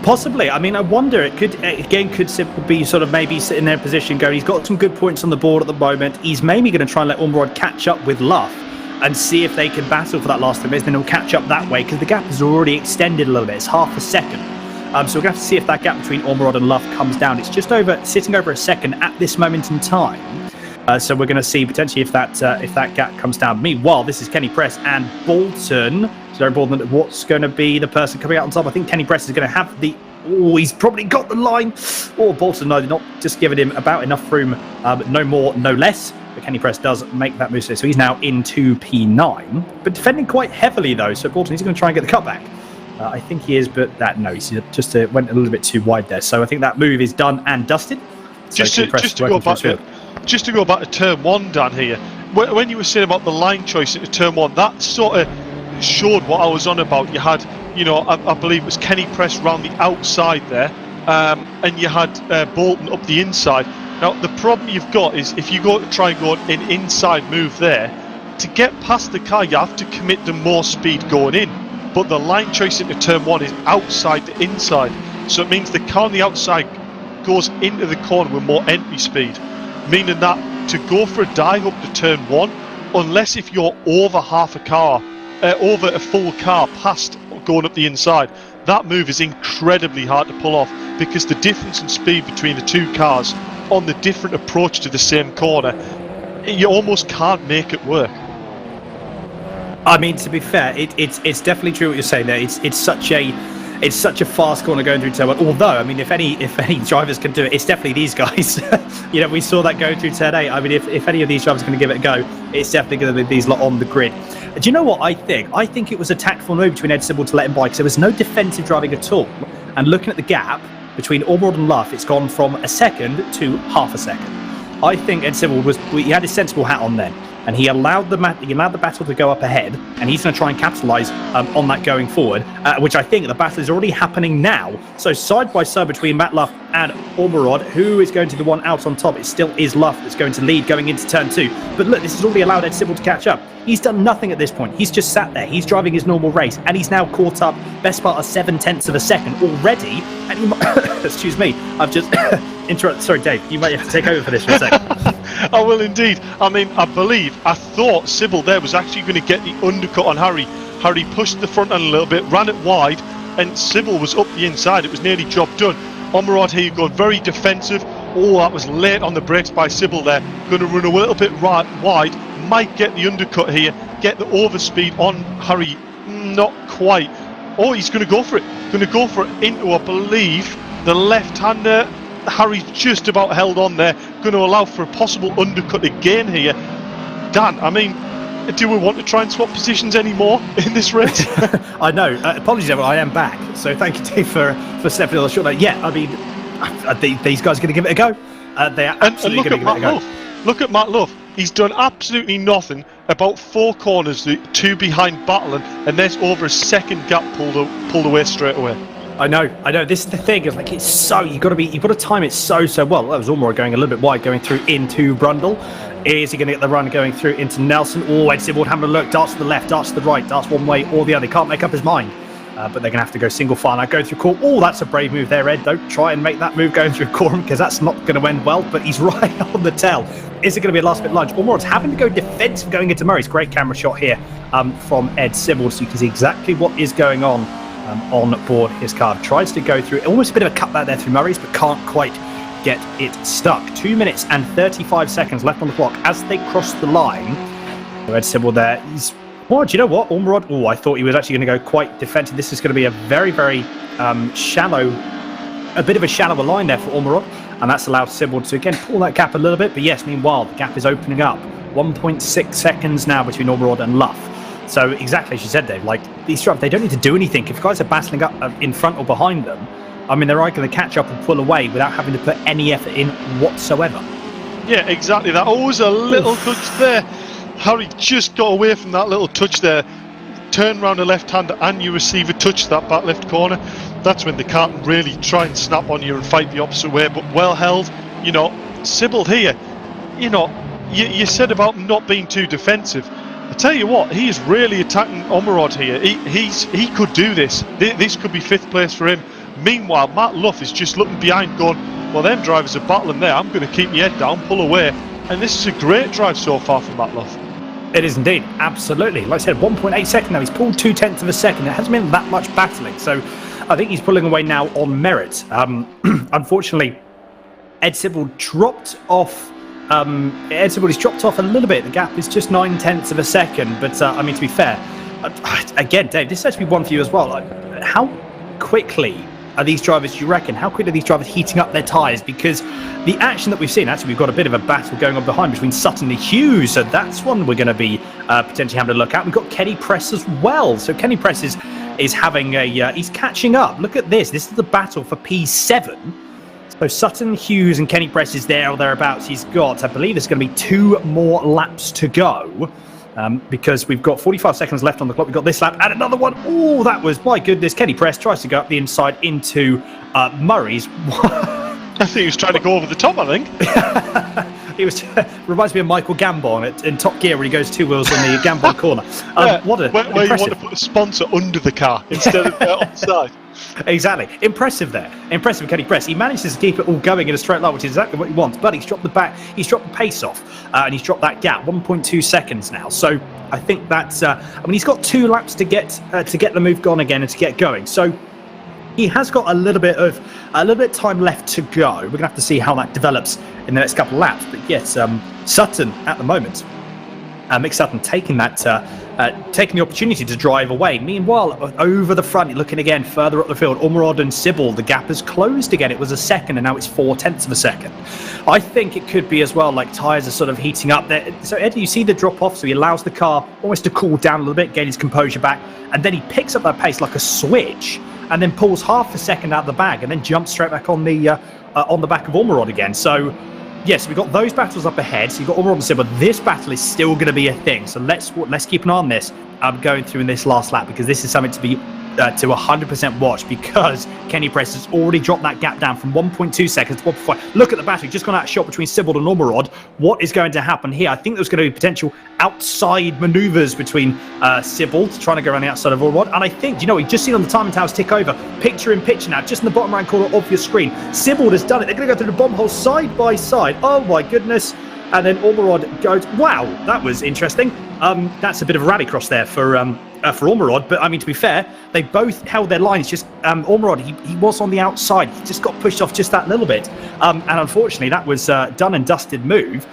Speaker 3: Possibly. I mean, I wonder, it could Sybil be sort of maybe sitting in their position going, he's got some good points on the board at the moment, he's maybe going to try and let Ormerod catch up with Luff and see if they can battle for that last 10 minutes, then he'll catch up that way, because the gap has already extended a little bit. It's half a second. So we're going to have to see if that gap between Ormerod and Luff comes down. It's just sitting over a second at this moment in time. So we're going to see potentially if that gap comes down. Meanwhile, this is Kenny Press and Bolton. So Bolton, what's going to be the person coming out on top? I think Kenny Press is going to have the... Oh, he's probably got the line. Oh, Bolton, no, not just giving him about enough room. No more, no less. But Kenny Press does make that move. So he's now into P9. But defending quite heavily, though. So Bolton, he's going to try and get the cutback. I think he is, but no, he just went a little bit too wide there. So I think that move is done and dusted. So
Speaker 1: just to go back to turn 1, Dan, here, when you were saying about the line choice into turn 1, that sort of showed what I was on about. You had, you know, I believe it was Kenny Press round the outside there, and you had Bolton up the inside. Now the problem you've got is if you go to try and go an inside move there, to get past the car you have to commit to more speed going in, but the line choice into turn 1 is outside to inside, so it means the car on the outside goes into the corner with more entry speed, meaning that to go for a dive up to turn 1, unless if you're over half a car, over a full car past going up the inside, that move is incredibly hard to pull off, because the difference in speed between the 2 cars on the different approach to the same corner, you almost can't make it work.
Speaker 3: I mean, to be fair, it's definitely true what you're saying there. It's such a fast corner going through turn 1. Although, I mean, if any drivers can do it, it's definitely these guys. You know, we saw that going through turn 8. I mean, if any of these drivers are going to give it a go, it's definitely going to be these lot on the grid. Do you know what I think? I think it was a tactful move between Ed Sybil to let him by, because there was no defensive driving at all. And looking at the gap between Ormerod and Luff, it's gone from a second to half a second. I think Ed Sybil he had his sensible hat on then, and he allowed the battle to go up ahead, and he's going to try and capitalise on that going forward, which I think the battle is already happening now. So side by side between Matt Luff and Ormerod, who is going to be the one out on top? It still is Luff that's going to lead going into turn 2. But look, this has already allowed Ed Sybil to catch up. He's done nothing at this point. He's just sat there. He's driving his normal race, and he's now caught up best part of 7/10 of a second already. And he might, excuse me, I've just interrupted. Sorry, Dave, you might have to take over for this for a second.
Speaker 1: I will indeed. I mean, I thought Sybil there was actually going to get the undercut on Harry. Harry pushed the front end a little bit, ran it wide, and Sybil was up the inside. It was nearly job done. Ormerod here going very defensive. Oh, that was late on the brakes by Sybil there. Going to run a little bit wide. Might get the undercut here. Get the overspeed on Harry. Not quite. Oh, he's going to go for it. Going to go for it into, I believe, the left-hander. Harry's just about held on there. Going to allow for a possible undercut again here. Dan, I mean, do we want to try and swap positions anymore in this race?
Speaker 3: I know. Apologies, everyone. I am back. So thank you, Dave, for stepping on the short. Yeah, I mean, these guys are going to give it a go. They are absolutely going to give it a go.
Speaker 1: Look at Matt Love. He's done absolutely nothing. About 4 corners, the 2 behind battling, and there's over a second gap pulled away straight away.
Speaker 3: I know. This is the thing. It's like you've got to time it so well. That was Ormerod going a little bit wide, going through into Brundle. Is he going to get the run going through into Nelson? Oh, Ed Sybil having a look. Darts to the left, darts to the right, darts one way or the other. He can't make up his mind. But they're going to have to go single file now. Go through Corm. Oh, that's a brave move there, Ed. Don't try and make that move going through Corm, because that's not going to end well. But he's right on the tail. Is it going to be a last bit lunge? Ormerod's having to go defensive going into Murray's. Great camera shot here from Ed Sybil, so you can see exactly what is going on board his car. Tries to go through almost a bit of a cutback there through Murray's, but can't quite get it stuck. 2 minutes and 35 seconds left on the clock as they cross the line. Ed Sybil there. Do you know what? Ormerod, I thought he was actually going to go quite defensive. This is going to be a very, very shallow, a bit of a shallower line there for Ormerod, and that's allowed Sybil to again pull that gap a little bit. But yes, meanwhile, the gap is opening up. 1.6 seconds now between Ormerod and Luff. So exactly as you said, Dave, like these drivers, they don't need to do anything. If guys are battling up in front or behind them, I mean, they're either going to catch up and pull away without having to put any effort in whatsoever.
Speaker 1: Yeah, exactly that. Always a little touch there. Harry just got away from that little touch there. Turn round the left-hander and you receive a touch to that back left corner. That's when they can't really try and snap on you and fight the opposite way. But well held, you know, Sybil here, you know, you said about not being too defensive. I tell you what, he is really attacking Ormerod here. He could do this. This could be 5th place for him. Meanwhile, Matt Luff is just looking behind going, well, them drivers are battling there. I'm going to keep my head down, pull away. And this is a great drive so far from Matt Luff.
Speaker 3: It is indeed, absolutely. Like I said, 1.8 second now. He's pulled 0.2 of a second. It hasn't been that much battling. So I think he's pulling away now on merit. Unfortunately, Ed Sybil dropped off. Ed Sybil has dropped off a little bit. The gap is just 0.9 of a second. But I mean, to be fair, again, Dave, this has to be one for you as well. How quickly are these drivers, do you reckon? How quickly are these drivers heating up their tyres? Because the action that we've seen, actually, we've got a bit of a battle going on behind between Sutton and Hughes. So that's one we're going to be potentially having a look at. We've got Kenny Press as well. So Kenny Press is having he's catching up. Look at this. This is the battle for P7. So Sutton, Hughes and Kenny Press is there or thereabouts. He's got, I believe there's going to be 2 more laps to go. Because we've got 45 seconds left on the clock. We've got this lap and another one. Oh, that was, my goodness. Kenny Press tries to go up the inside into Murray's.
Speaker 1: I think he was trying to go over the top, I think.
Speaker 3: He was reminds me of Michael Gambon in Top Gear when he goes 2 wheels on the Gambon corner.
Speaker 1: Where
Speaker 3: impressive.
Speaker 1: you want to put a sponsor under the car instead of on the side.
Speaker 3: Exactly. Impressive there. Impressive, Kenny Press. He manages to keep it all going in a straight line, which is exactly what he wants. But he's dropped the pace off, and he's dropped that gap, 1.2 seconds now. So I think that's. I mean, he's got 2 laps to get the move gone again and to get going. So he has got a little bit of time left to go. We're gonna have to see how that develops in the next couple of laps. But yes, Sutton at the moment. Mick Sutton taking the opportunity to drive away. Meanwhile, over the front, looking again further up the field, Ormerod and Sybil, the gap has closed again. It was a second, and now it's 0.4 of a second. I think it could be as well, like tyres are sort of heating up there. So Eddie, you see the drop off, so he allows the car almost to cool down a little bit, gain his composure back, and then he picks up that pace like a switch, and then pulls half a second out of the bag, and then jumps straight back on the back of Ormerod again. So yes, we've got those battles up ahead. So you've got Ormerod and Sybil. This battle is still going to be a thing. So let's keep an eye on this. Going through in this last lap, because this is something to be to 100% watch, because Kenny Press has already dropped that gap down from 1.2 seconds to 1.5. Look at the battle, just gone out shot between Sybil and Ormerod. What is going to happen here? I think there's going to be potential outside maneuvers between Sybil trying to go around the outside of Ormerod, and I think, you know, we've just seen on the timing towers tick over, picture in picture now, just in the bottom right corner of your screen. Sybil has done it. They're going to go through the bomb hole side by side. Oh my goodness. And then Ormerod goes, wow, that was interesting. That's a bit of a rallycross there for Ormerod, but I mean, to be fair, they both held their line. It's just Ormerod, he was on the outside. He just got pushed off just that little bit. And unfortunately, that was done and dusted move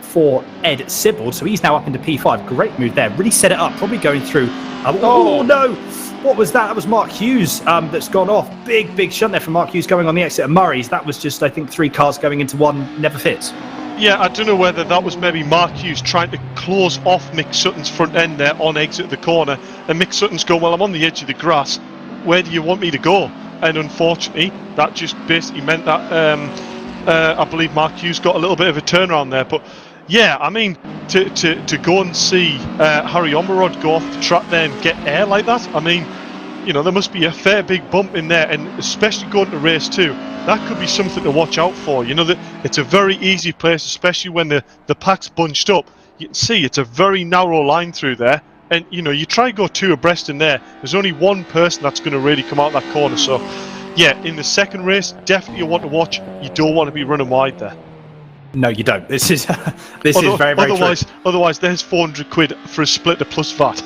Speaker 3: for Ed Sybil. So he's now up into P5. Great move there. Really set it up, probably going through. Oh, no. What was that? That was Mark Hughes that's gone off. Big shunt there from Mark Hughes going on the exit of Murray's. That was just, I think, 3 cars going into one. Never fits.
Speaker 1: Yeah, I don't know whether that was maybe Mark Hughes trying to close off Mick Sutton's front end there on exit of the corner, and Mick Sutton's going, well, I'm on the edge of the grass, where do you want me to go? And unfortunately, that just basically meant that I believe Mark Hughes got a little bit of a turnaround there. But yeah, I mean, to go and see Harry Ormerod go off the track there and get air like that, I mean, you know, there must be a fair big bump in there, and especially going to race 2, that could be something to watch out for. You know, that it's a very easy place, especially when the pack's bunched up. You can see it's a very narrow line through there, and you know, you try to go 2 abreast in there, there's only one person that's going to really come out that corner. So yeah, in the second race, definitely you want to watch. You don't want to be running wide there.
Speaker 3: No, you don't. This is this is very true.
Speaker 1: Otherwise, there's 400 quid for a split of plus VAT.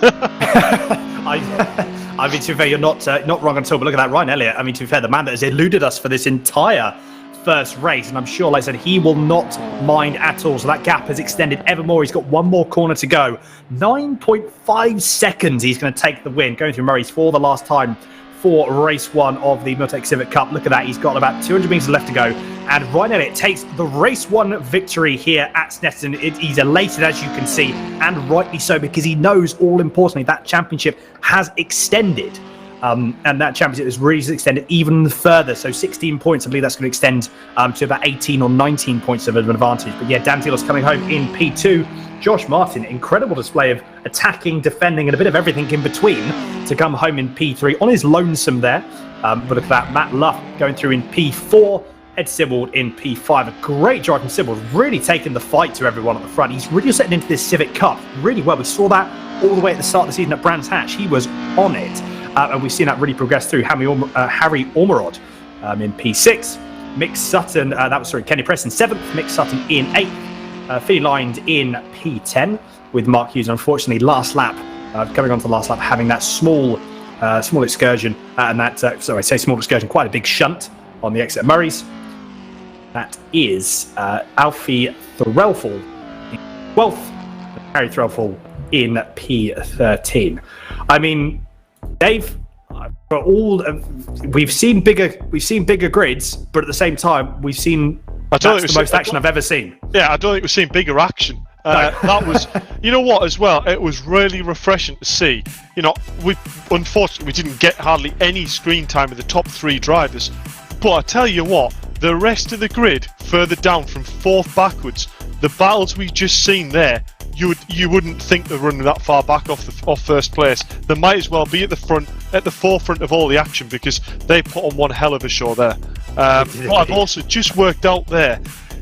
Speaker 3: I mean, to be fair, you're not wrong at all. But look at that, Ryan Elliott. I mean, to be fair, the man that has eluded us for this entire first race, and I'm sure, like I said, he will not mind at all. So that gap has extended ever more. He's got one more corner to go. 9.5 seconds. He's going to take the win, going through Murray's for the last time for race 1 of the Milltek Civic Cup. Look at that. He's got about 200 meters left to go. And Ryan Elliott takes the race 1 victory here at Snetterton. He's elated, as you can see, and rightly so, because he knows, all importantly, that championship has extended. And that championship is really extended even further. So 16 points, I believe that's going to extend to about 18 or 19 points of an advantage. But yeah, Dan Tielos coming home in P2. Josh Martin, incredible display of attacking, defending, and a bit of everything in between to come home in P3 on his lonesome there. But look at that, Matt Luff going through in P4, Ed Sybil in P5. A great drive from Sybil, really taking the fight to everyone at the front. He's really setting into this Civic Cup really well. We saw that all the way at the start of the season at Brands Hatch. He was on it. And we've seen that really progress through Harry Ormerod in P6. Mick Sutton, Kenny Preston 7th, Mick Sutton in 8th. Finny lined in P10 with Mark Hughes. Unfortunately, last lap, coming on to the last lap, having that small excursion, and that, small excursion, quite a big shunt on the exit of Murray's. That is Alfie Threlfall in 12th, Harry Threlfall in P13. I mean, Dave, for all we've seen bigger grids, but at the same time, we've seen that's the most action I've ever seen.
Speaker 1: Yeah, I don't think we've seen bigger action. That was, you know what, as well, it was really refreshing to see. You know, unfortunately we didn't get hardly any screen time with the top 3 drivers, but I tell you what, the rest of the grid further down from 4th backwards, the battles we've just seen there, you wouldn't think they're running that far back off first place. They might as well be at the forefront of all the action, because they put on one hell of a show there. What I've also just worked out there,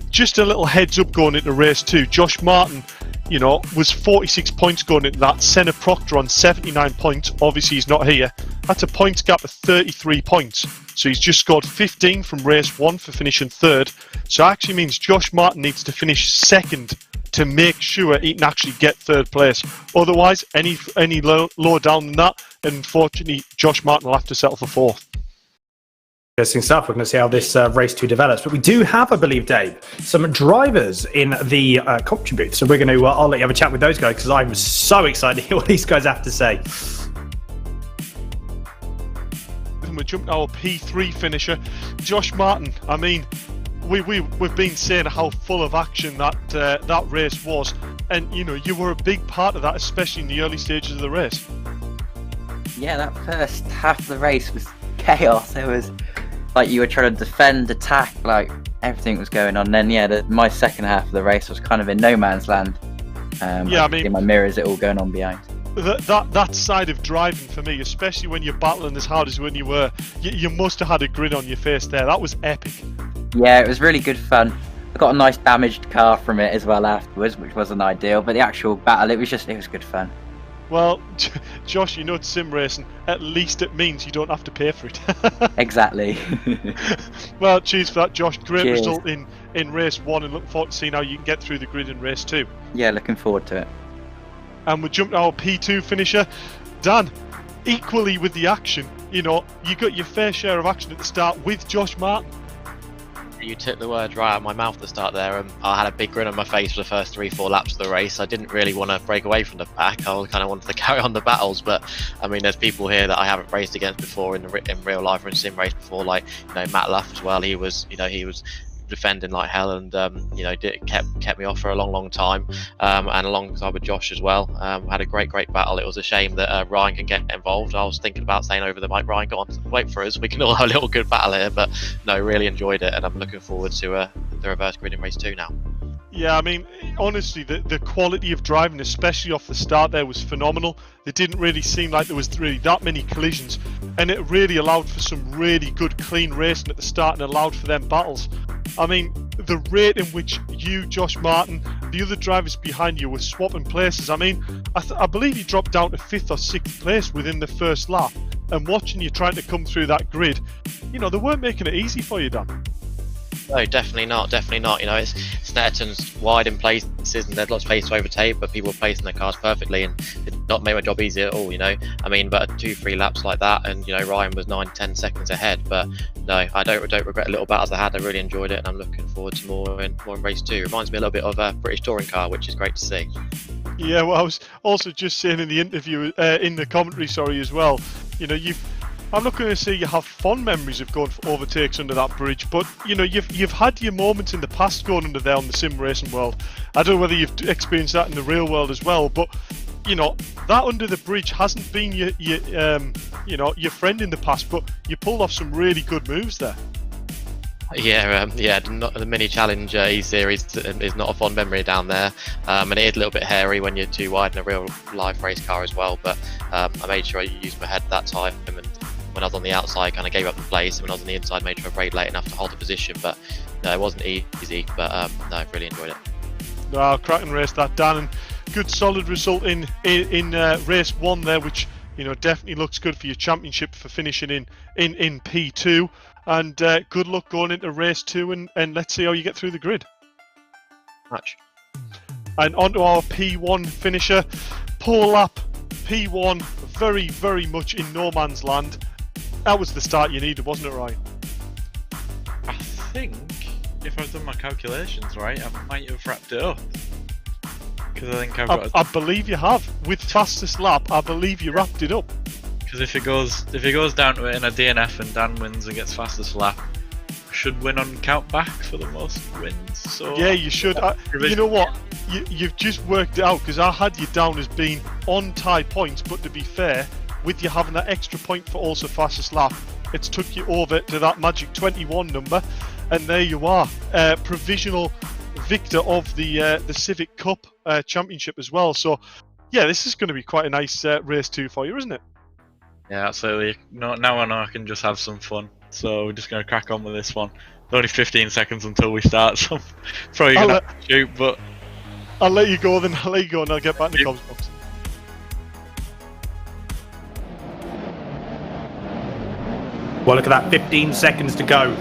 Speaker 1: just a little heads up going into race 2, Josh Martin, you know, was 46 points going into that. Senna Proctor on 79 points. Obviously, he's not here. That's a points gap of 33 points. So he's just scored 15 from race 1 for finishing 3rd. So it actually means Josh Martin needs to finish 2nd to make sure he can actually get 3rd place. Otherwise, any lower down than that, unfortunately, Josh Martin will have to settle for 4th.
Speaker 3: Interesting stuff. We're going to see how this race 2 develops. But we do have, I believe, Dave, some drivers in the commentary booth. So we're going to, I'll let you have a chat with those guys, because I'm so excited to hear what these guys have to say.
Speaker 1: We're jumping to our P3 finisher, Josh Martin. I mean, we've been saying how full of action that race was, and you know, you were a big part of that, especially in the early stages of the race.
Speaker 4: Yeah, that first half of the race was chaos. It was like you were trying to defend, attack, like everything was going on. And then my second half of the race was kind of in no man's land.
Speaker 1: Yeah, I mean,
Speaker 4: in my mirrors, it all going on behind.
Speaker 1: That side of driving for me, especially when you're battling as hard as when you were, you must have had a grin on your face there. That was epic.
Speaker 4: Yeah, it was really good fun. I got a nice damaged car from it as well afterwards, which wasn't ideal. But the actual battle, it was good fun.
Speaker 1: Well, Josh, you know it's sim racing. At least it means you don't have to pay for it.
Speaker 4: Exactly.
Speaker 1: Well, cheers for that, Josh. Great
Speaker 4: Cheers.
Speaker 1: result in race 1, and look forward to seeing how you can get through the grid in race 2.
Speaker 4: Yeah, looking forward to it.
Speaker 1: And we jump to our P2 finisher, Dan. Equally with the action, you got your fair share of action at the start with Josh Martin.
Speaker 5: You took the words right out of my mouth at the start there. I had a big grin on my face for the first 3-4 laps of the race. I didn't really want to break away from the pack. I kind of wanted to carry on the battles, but I mean, there's people here that I haven't raced against before in real life or in sim race before, like Matt Luff as well. He was defending like hell, and kept me off for a long time, and alongside with Josh as well. Had a great battle. It was a shame that Ryan can get involved. I was thinking about saying over the mic, Ryan, go on, wait for us, we can all have a little good battle here, but no, really enjoyed it, and I'm looking forward to the reverse grid in race 2 now.
Speaker 1: Yeah, I mean, honestly, the quality of driving, especially off the start there, was phenomenal. It didn't really seem like there was really that many collisions, and it really allowed for some really good, clean racing at the start and allowed for them battles. I mean, the rate in which you, Josh Martin, the other drivers behind you were swapping places. I mean, I believe you dropped down to 5th or 6th place within the first lap, and watching you trying to come through that grid, they weren't making it easy for you, Dan.
Speaker 5: No, definitely not. It's Snetterton's wide in places, and there's lots of space to overtake, but people were placing their cars perfectly, and did not make my job easy at all. I mean, but 2-3 laps like that, and Ryan was 9-10 seconds ahead. But no, I don't regret the little battles I had. I really enjoyed it, and I'm looking forward to more in race 2. It reminds me a little bit of a British touring car, which is great to see.
Speaker 1: Yeah, well, I was also just saying in the interview, in the commentary, as well. I'm not going to say you have fond memories of going for overtakes under that bridge, but you've had your moments in the past going under there on the sim racing world. I don't know whether you've experienced that in the real world as well, but that under the bridge hasn't been your friend in the past, but you pulled off some really good moves there.
Speaker 5: Yeah, the mini challenge E-Series is not a fond memory down there, and it is a little bit hairy when you're too wide in a real life race car as well. But I made sure I used my head that time, and when I was on the outside, kind of gave up the place, and when I was on the inside, made sure I braked late enough to hold the position. But no, it wasn't easy, but no, I really enjoyed it.
Speaker 1: No, cracking race that, Dan, and good solid result in race 1 there, which definitely looks good for your championship for finishing in P2. And good luck going into race 2, and let's see how you get through the grid.
Speaker 5: Much.
Speaker 1: And onto our P1 finisher. Poor lap, P1, very much in no man's land. That was the start you needed, wasn't it, Ryan?
Speaker 2: I think, if I've done my calculations right, I might have wrapped it up. Because I think
Speaker 1: I believe you have. With fastest lap, I believe you wrapped it up.
Speaker 2: Because if it goes down to it in a DNF and Dan wins and gets fastest lap, I should win on count back for the most wins. So
Speaker 1: yeah, you should. You know what? You've just worked it out, because I had you down as being on tie points, but to be fair, with you having that extra point for also fastest lap, it's took you over to that magic 21 number, and there you are, provisional victor of the Civic Cup championship as well. So yeah, this is going to be quite a nice race 2 for you, isn't it?
Speaker 2: Yeah, absolutely. No, now I know I can just have some fun. So we're just going to crack on with this one. There's only 15 seconds until we start, so I'm probably going to shoot, but
Speaker 1: I'll let you go then. I'll let you go, and I'll get back in the comms box.
Speaker 3: Well, look at that, 15 seconds to go.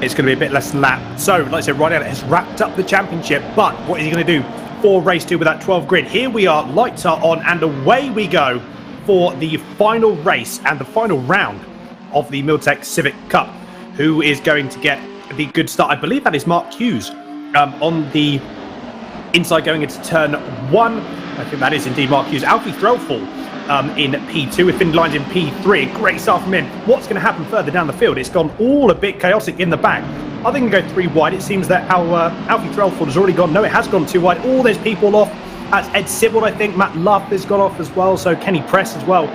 Speaker 3: It's going to be a bit less than that. So, like I said, Ryan has wrapped up the championship, but what is he going to do for race 2 with that 12 grid? Here we are, lights are on, and away we go for the final race and the final round of the Milltek Civic Cup. Who is going to get the good start? I believe that is Mark Hughes on the inside going into turn 1. I think that is indeed Mark Hughes. Alfie Threlfall in P2 with Finn Lines in P3. Great start from him. What's going to happen further down the field? It's gone all a bit chaotic in the back. I think we go 3 wide. It seems that our Alfie Threlfall has already gone. No, it has gone 2 wide. All there's people off. That's Ed Sibbald, I think. Matt Love has gone off as well. So Kenny Press as well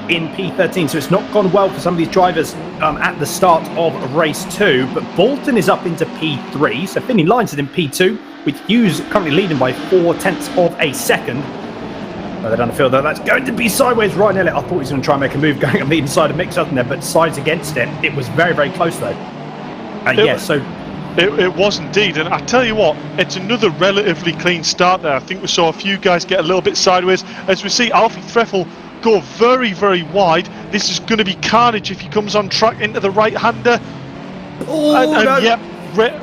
Speaker 3: in P13, so it's not gone well for some of these drivers at the start of race 2. But Bolton is up into P3, so Finley Lyons is in P2, with Hughes currently leading by 0.4 of a second. Further down the field, though, that's going to be sideways. Ryan Elliott, I thought he was going to try and make a move going on the inside of Mick Sutton there, but decides against it. It was very, very close, though.
Speaker 1: It was indeed, and I tell you what, it's another relatively clean start there. I think we saw a few guys get a little bit sideways. As we see Alfie Threffel go very, very wide. This is going to be carnage if he comes on track into the right-hander.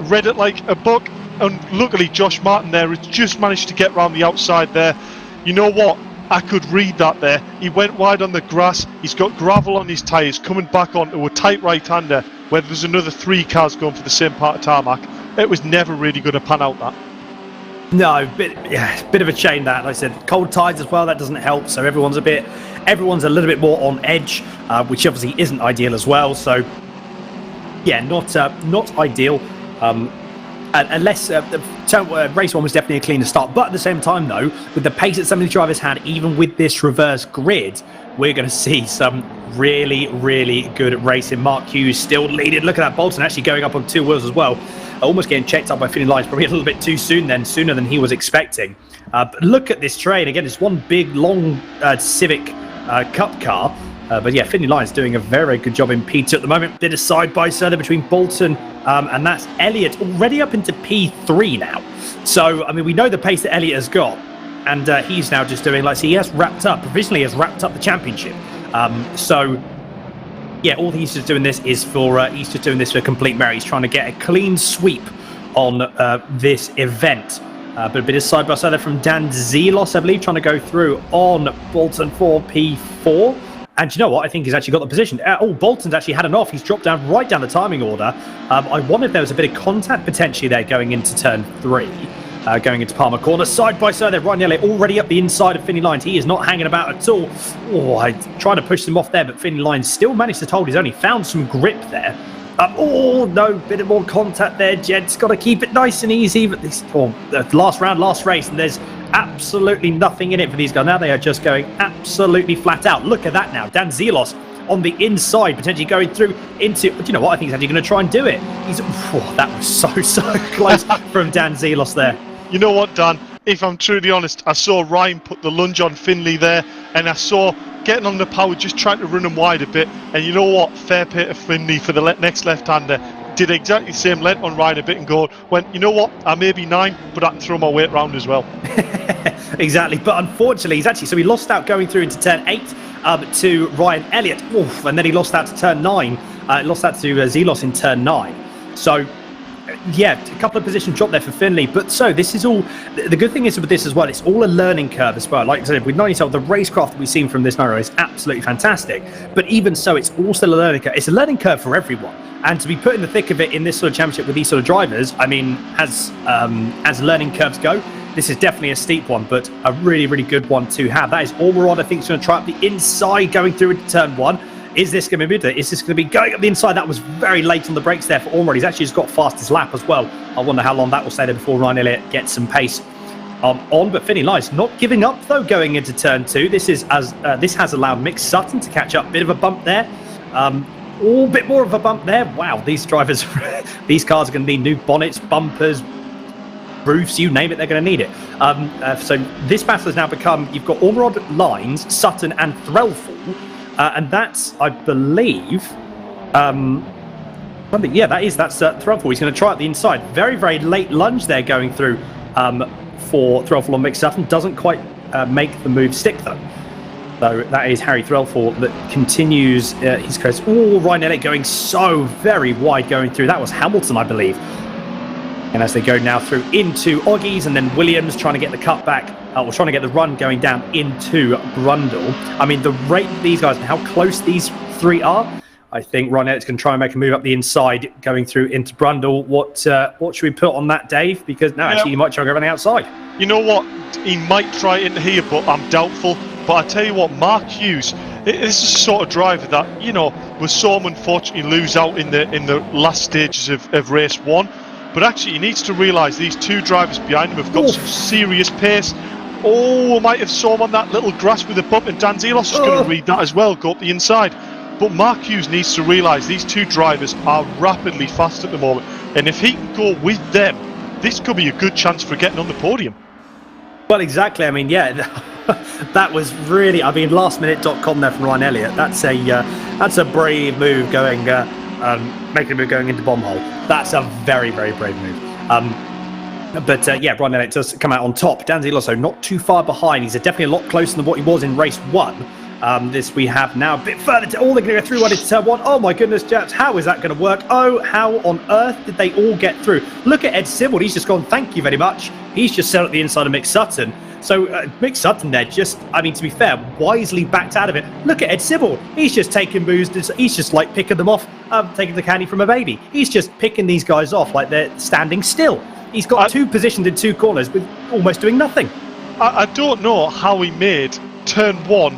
Speaker 1: Read it like a book. And luckily, Josh Martin there has just managed to get round the outside there. You know what? I could read that there. He went wide on the grass. He's got gravel on his tyres, coming back onto a tight right-hander where there's another 3 cars going for the same part of tarmac. It was never really going to pan out, that.
Speaker 3: No, bit of a shame that. Like I said, cold tides as well. That doesn't help. So everyone's a little bit more on edge, which obviously isn't ideal as well. So yeah, not ideal. Unless race 1 was definitely a cleaner start. But at the same time, though, with the pace that some of the drivers had, even with this reverse grid, we're going to see some really, really good racing. Mark Hughes still leading. Look at that. Bolton actually going up on 2 wheels as well. Almost getting checked up by Finley Lyons, probably a little bit too soon then, sooner than he was expecting. But look at this train. Again, it's one big, long Civic Cup car. But yeah, Finley Lyons doing a very good job in P2 at the moment. Did a side-by-side between Bolton and that's Elliott already up into P3 now. So, I mean, we know the pace that Elliott has got. And he's now just doing, like, so he has wrapped up, provisionally has wrapped up the championship. So, yeah, all he's just doing this is for, he's just doing this for complete merit. He's trying to get a clean sweep on this event. But a bit of side-by-side from Dan Zelos, I believe, trying to go through on Bolton for P4. And you know what? I think he's actually got the position. Bolton's actually had an off. He's dropped down right down the timing order. I wonder if there was a bit of contact potentially there going into turn 3. Going into Palmer Corner. Side by side there, Ryan Elliott already up the inside of Finley Lyons. He is not hanging about at all. Oh, I tried to push him off there, but Finley Lyons still managed to hold his own. He found some grip there. Oh, no, bit of more contact there, gents. Got to keep it nice and easy. But this last round, last race, and there's absolutely nothing in it for these guys. Now they are just going absolutely flat out. Look at that now. Dan Zelos on the inside, potentially going through into... Do you know what? I think he's actually going to try and do it. That was so close from Dan Zelos there.
Speaker 1: You know what, Dan? If I'm truly honest, I saw Ryan put the lunge on Finley there, and I saw getting on the power, just trying to run him wide a bit. And you know what? Fair play to Finley for the next left-hander. Did exactly the same, lent on Ryan a bit and went, you know what? I may be 9, but I can throw my weight round as well.
Speaker 3: Exactly. But unfortunately, so he lost out going through into turn 8 to Ryan Elliott. Oof, and then he lost out to turn 9. Lost out to Zelos in turn 9. So... yeah, a couple of position drop there for Finley, but so this is all. The good thing is with this as well, it's all a learning curve as well. Like I said, with 97, the racecraft that we've seen from this Nairo is absolutely fantastic. But even so, it's also a learning curve. It's a learning curve for everyone, and to be put in the thick of it in this sort of championship with these sort of drivers, I mean, as learning curves go, this is definitely a steep one, but a really, really good one to have. That is Ormerod, I think, is going to try up the inside going through into turn 1. Is this going to be good? Is this going to be going up the inside? That was very late on the brakes there for Ormerod. He's actually just got fastest lap as well. I wonder how long that will stay there before Ryan Elliott gets some pace on. But Finley Lyons not giving up though going into turn 2. This has allowed Mick Sutton to catch up. Bit of a bump there. Bit more of a bump there. Wow, these drivers, these cars are going to need new bonnets, bumpers, roofs, you name it, they're going to need it. So this battle has now become, you've got Ormerod, Lyons, Sutton and Threlfall. And that's, I believe, that's Threlfall. He's going to try at the inside. Very, very late lunge there going through for Threlfall on Mick Sutton. Doesn't quite make the move stick though. So that is Harry Threlfall that continues his course. Oh, Ryan Elliott going so very wide going through. That was Hamilton, I believe. And as they go now through into Oggies and then Williams trying to get the cut back, or trying to get the run going down into Brundle. I mean, the rate these guys and how close these 3 are, I think Ryan Elliott's going to try and make a move up the inside going through into Brundle. What should we put on that, Dave? Because actually, he might try to go around the outside.
Speaker 1: You know what? He might try it in here, but I'm doubtful. But I tell you what, Mark Hughes, this is the sort of driver that, you know, was so unfortunately lose out in the last stages of race 1. But actually, he needs to realise these 2 drivers behind him have got some serious pace. Oh, I might have saw him on that little grass with a bump, and Dan Zelos is going to read that as well, go up the inside. But Mark Hughes needs to realise these two drivers are rapidly fast at the moment, and if he can go with them, this could be a good chance for getting on the podium.
Speaker 3: Well, exactly. I mean, yeah, that was really, lastminute.com there from Ryan Elliott. That's a brave move going, making a move going into bomb hole. That's a very, very brave move. But Ryan Elliott does come out on top. Dan Zelos not too far behind. He's definitely a lot closer than what he was in race 1. This we have now a bit further to all. They're going to go through into turn 1. Oh my goodness, chaps, how is that going to work? Oh, how on earth did they all get through? Look at Ed Sibbald. He's just gone, thank you very much. He's just set at the inside of Mick Sutton. So Mick Sutton there just, to be fair, wisely backed out of it. Look at Ed Sibbald. He's just taking moves. He's just like picking them off, taking the candy from a baby. He's just picking these guys off like they're standing still. He's got 2 positions in 2 corners with almost doing nothing. I don't know how he made turn 1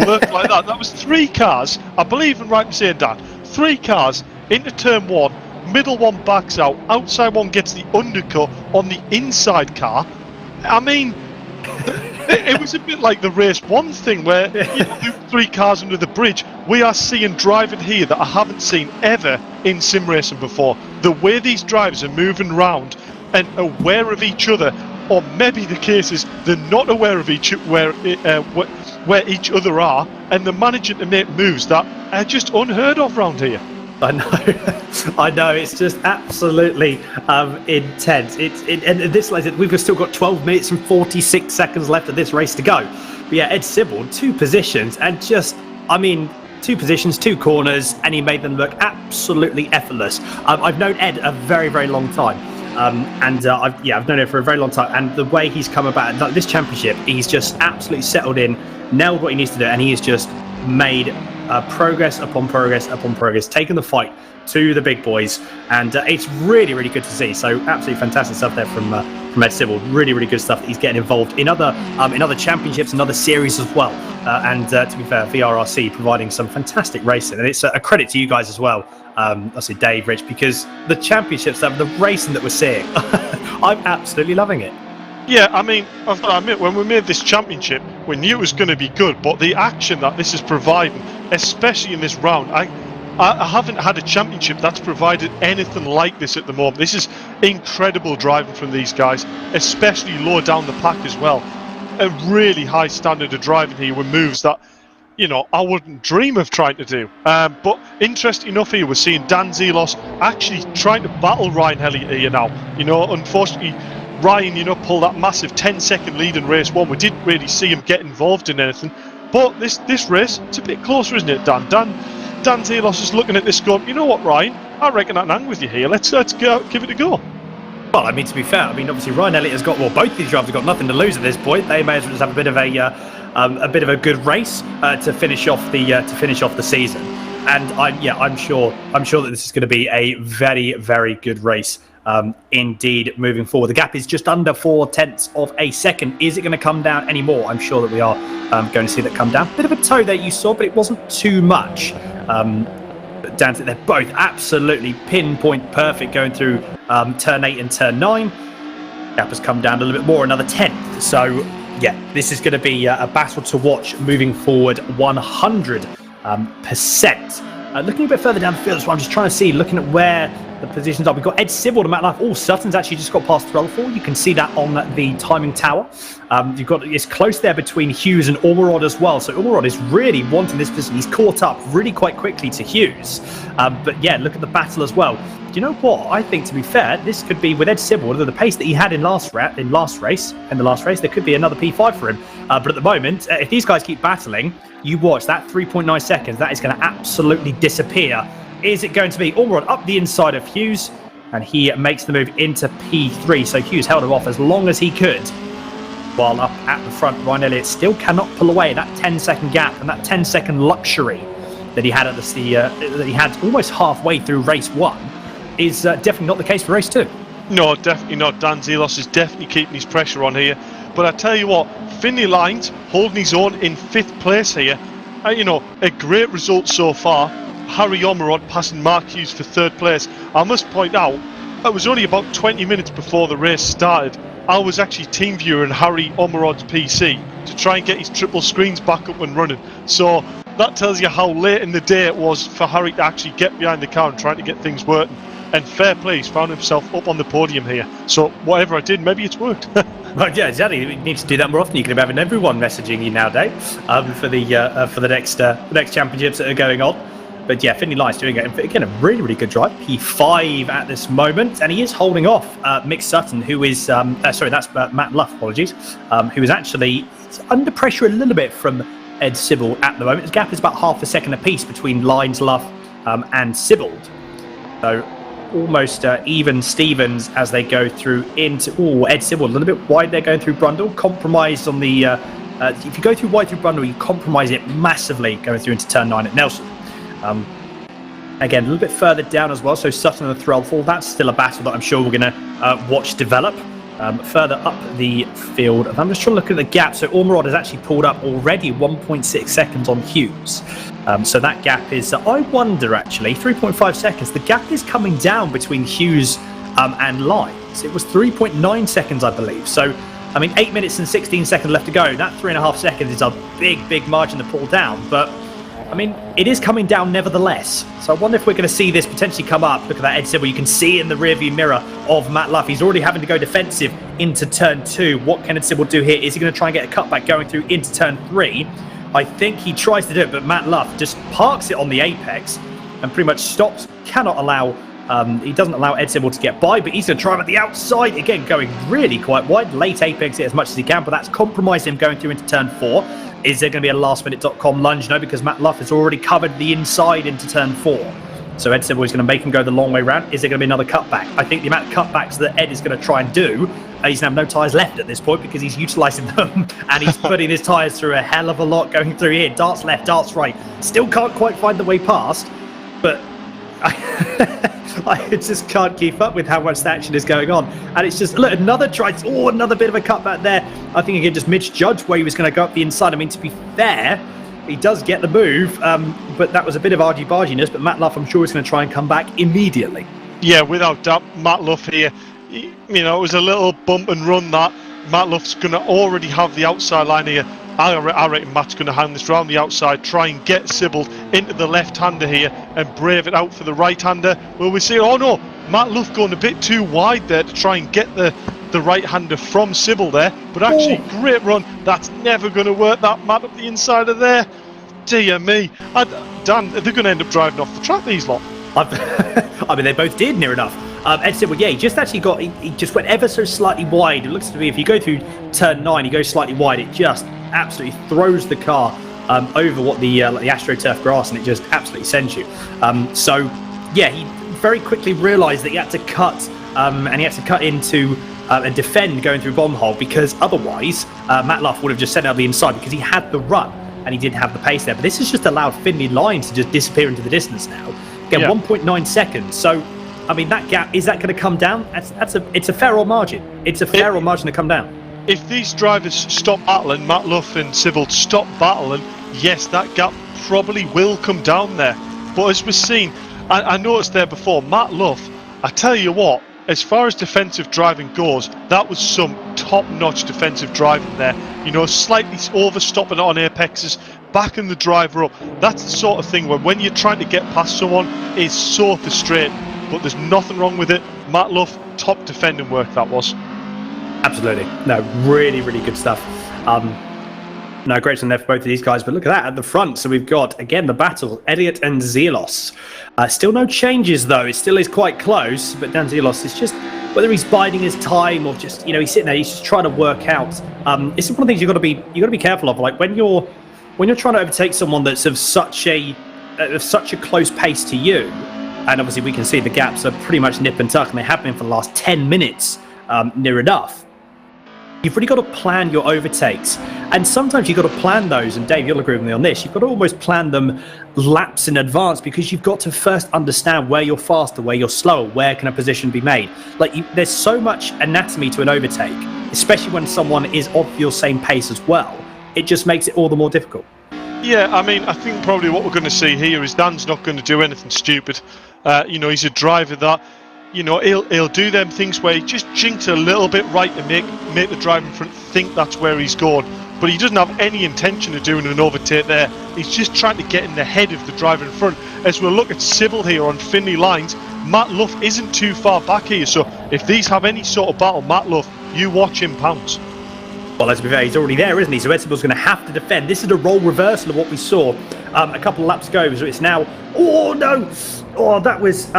Speaker 3: work like that. That was 3 cars, I believe I'm right in saying that. 3 cars into turn 1, middle one backs out, outside one gets the undercut on the inside car. I mean, it was a bit like the race 1 thing where you do 3 cars under the bridge. We are seeing driving here that I haven't seen ever in sim racing before. The way these drivers are moving around and aware of each other, or maybe the case is they're not aware of where each other are, and they're managing to make moves that are just unheard of around here. I know. It's just absolutely intense. And this, like, we've still got 12 minutes and 46 seconds left of this race to go. But yeah, Ed Sibbald, 2 positions, and just, 2 positions, 2 corners, and he made them look absolutely effortless. I've known Ed a very, very long time. I've known it for a very long time, and the way he's come about this championship, he's just absolutely settled in, nailed what he needs to do, and he has just made progress upon progress upon progress, taking the fight to the big boys, and it's really, really good to see. So absolutely fantastic stuff there from Ed Sibbald. Really, really good stuff that he's getting involved in other championships and other series as well. To be fair, VRRC providing some fantastic racing, and it's a credit to you guys as well. I say Dave, Rich, because the championships, the racing that we're seeing, I'm absolutely loving it.
Speaker 1: Yeah, I've got to admit, when we made this championship, we knew it was going to be good, but the action that this is providing, especially in this round, I haven't had a championship that's provided anything like this at the moment. This is incredible driving from these guys, especially low down the pack as well. A really high standard of driving here with moves that, I wouldn't dream of trying to do. But interesting enough here, we're seeing Dan Zelos actually trying to battle Ryan Elliott here now. Unfortunately, Ryan, pulled that massive 10-second lead in race 1. We didn't really see him get involved in anything. But this race, it's a bit closer, isn't it, Dan? Dan Zelos is looking at this going, you know what, Ryan? I reckon I can hang with you here. Let's go, give it a go.
Speaker 3: Well, to be fair, obviously Ryan Elliott has got, both these drivers have got nothing to lose at this point. They may as well just have a bit of a good race to finish off the season. And I'm sure that this is going to be a very, very good race. Indeed, moving forward. The gap is just under 0.4 of a second. Is it going to come down any more? I'm sure that we are going to see that come down. Bit of a toe there you saw, but it wasn't too much. Down to they're both absolutely pinpoint perfect going through turn 8 and turn 9. Gap has come down a little bit more, another 10th. So this is going to be a battle to watch moving forward 100%. Looking a bit further down the field, so I'm just trying to see, looking at where the positions are. We've got Ed Sibbald and Matt Life. Oh, Sutton's actually just got past Threlfall. You can see that on the timing tower. It's close there between Hughes and Ormerod as well. So Ormerod is really wanting this position. He's caught up really quite quickly to Hughes. But look at the battle as well. Do you know what? I think, to be fair, this could be with Ed Sibbald, the pace that he had in the last race, there could be another P5 for him. But at the moment, if these guys keep battling, you watch that 3.9 seconds, that is going to absolutely disappear. Is it going to be Ormerod up the inside of Hughes? And he makes the move into P3. So Hughes held him off as long as he could. While up at the front, Ryan Elliott still cannot pull away that 10-second gap and that 10-second luxury that he had that he had almost halfway through race 1 is definitely not the case for race 2.
Speaker 1: No, definitely not. Dan Zelos is definitely keeping his pressure on here. But I tell you what, Finley Lines holding his own in 5th place here. A great result so far. Harry Ormerod passing Mark Hughes for 3rd place. I must point out, it was only about 20 minutes before the race started, I was actually team viewing Harry Omerod's PC to try and get his triple screens back up and running. So that tells you how late in the day it was for Harry to actually get behind the car and trying to get things working. And fair play, he's found himself up on the podium here. So whatever I did, maybe it's worked.
Speaker 3: Well, yeah, exactly. You need to do that more often. You can be having everyone messaging you nowadays for the next championships that are going on. But yeah, Finley Lyons doing it. Again, a really, really good drive. P5 at this moment, and he is holding off Mick Sutton, who is sorry, that's Matt Luff. Apologies, who is actually under pressure a little bit from Ed Sibbald at the moment. The gap is about half a second apiece between Lyons, Luff, and Sibbald. So almost even Stevens as they go through into Ed Sibbald a little bit wide. They're going through Brundle, compromised on the. If you go through wide through Brundle, you compromise it massively going through into turn 9 at Nelson. Again, a little bit further down as well, so Sutton and the Threlfall, that's still a battle that I'm sure we're going to watch develop. Further up the field, I'm just trying to look at the gap. So Ormerod has actually pulled up already 1.6 seconds on Hughes. So that gap is, I wonder actually, 3.5 seconds. The gap is coming down between Hughes and Lyons. It was 3.9 seconds, I believe. So, I mean, 8 minutes and 16 seconds left to go. That 3.5 seconds is a big, big margin to pull down. But I mean, it is coming down nevertheless. So I wonder if we're going to see this potentially come up. Look at that Ed Sibbald. You can see in the rearview mirror of Matt Luff. He's already having to go defensive into turn 2. What can Ed Sibbald do here? Is he going to try and get a cutback going through into turn 3? I think he tries to do it, but Matt Luff just parks it on the apex and pretty much stops. Cannot allow, he doesn't allow Ed Sibbald to get by, but he's going to try him at the outside. Again, going really quite wide. Late apex it as much as he can, but that's compromised him going through into turn 4. Is there going to be a lastminute.com lunge? No, because Matt Luff has already covered the inside into turn 4. So Ed Sibbald is going to make him go the long way round. Is there going to be another cutback? I think the amount of cutbacks that Ed is going to try and do, he's going to have no tyres left at this point because he's utilising them and he's putting his tyres through a hell of a lot going through here. Darts left, darts right. Still can't quite find the way past, but I just can't keep up with how much the action is going on. And it's just, look, another try. Oh, another bit of a cutback there. I think again, just Mitch judged where he was going to go up the inside. I mean, to be fair, he does get the move, but that was a bit of argy-barginess. But Matt Luff, I'm sure, is going to try and come back immediately.
Speaker 1: Yeah, without doubt, Matt Luff here. You know, it was a little bump and run that. Matt Luff's going to already have the outside line here. I reckon Matt's going to hand this round the outside, try and get Sibbald into the left-hander here and brave it out for the right-hander. Well, we see, oh no, Matt Luff going a bit too wide there to try and get the right-hander from Sibbald there. But actually, great run. That's never going to work, that Matt up the inside of there. Dear me. Dan, they're going to end up driving off the track, these lot.
Speaker 3: I mean, they both did near enough. Ed Sibbald, yeah, he just actually got, he just went ever so slightly wide. It looks to be, if you go through turn 9, he goes slightly wide, it just absolutely throws the car over what the AstroTurf grass, and it just absolutely sends you. So, yeah, he very quickly realised that he had to cut, and he had to cut into and defend going through bomb hole, because otherwise Matt Luff would have just sent out the inside because he had the run and he didn't have the pace there. But this has just allowed Finley Lyons to just disappear into the distance now. Again, 1.9 seconds. So, I mean, that gap, is that going to come down? It's a fair old margin. It's a fair old margin to come down.
Speaker 1: If these drivers stop battling, Matt Luff and Sibbald stop battling, yes, that gap probably will come down there. But as we've seen, I noticed there before, Matt Luff, I tell you what, as far as defensive driving goes, that was some top-notch defensive driving there. You know, slightly overstopping on apexes, backing the driver up. That's the sort of thing where when you're trying to get past someone, it's so frustrating. But there's nothing wrong with it. Matt Luff, top defending work that was.
Speaker 3: Absolutely. No, really, really good stuff. No, great on there for both of these guys. But look at that at the front. So we've got, again, the battle, Elliott and Zelos. Still no changes, though. It still is quite close. But Dan Zelos is just, whether he's biding his time or just, you know, he's sitting there, he's just trying to work out. It's one of the things you've got to be careful of. Like when you're trying to overtake someone that's of such a close pace to you, and obviously we can see the gaps are pretty much nip and tuck, and they have been for the last 10 minutes, near enough. You've really got to plan your overtakes, and sometimes you've got to plan those, and Dave, you'll agree with me on this, you've got to almost plan them laps in advance, because you've got to first understand where you're faster, where you're slower, where can a position be made. There's so much anatomy to an overtake, especially when someone is of your same pace as well. It just makes it all the more difficult.
Speaker 1: Yeah, I mean, I think probably what we're going to see here is Dan's not going to do anything stupid. You know, he's a driver that he'll do them things where he just jinks a little bit right to make the driver in front think that's where he's going. But he doesn't have any intention of doing an overtake there. He's just trying to get in the head of the driver in front. As we'll look at Sybil here on Finley lines, Matt Luff isn't too far back here. So if these have any sort of battle, Matt Luff, you watch him pounce.
Speaker 3: Well, let's be fair, he's already there, isn't he? So Sybil's going to have to defend. This is a role reversal of what we saw a couple of laps ago. So it's now... Oh, no! Oh, that was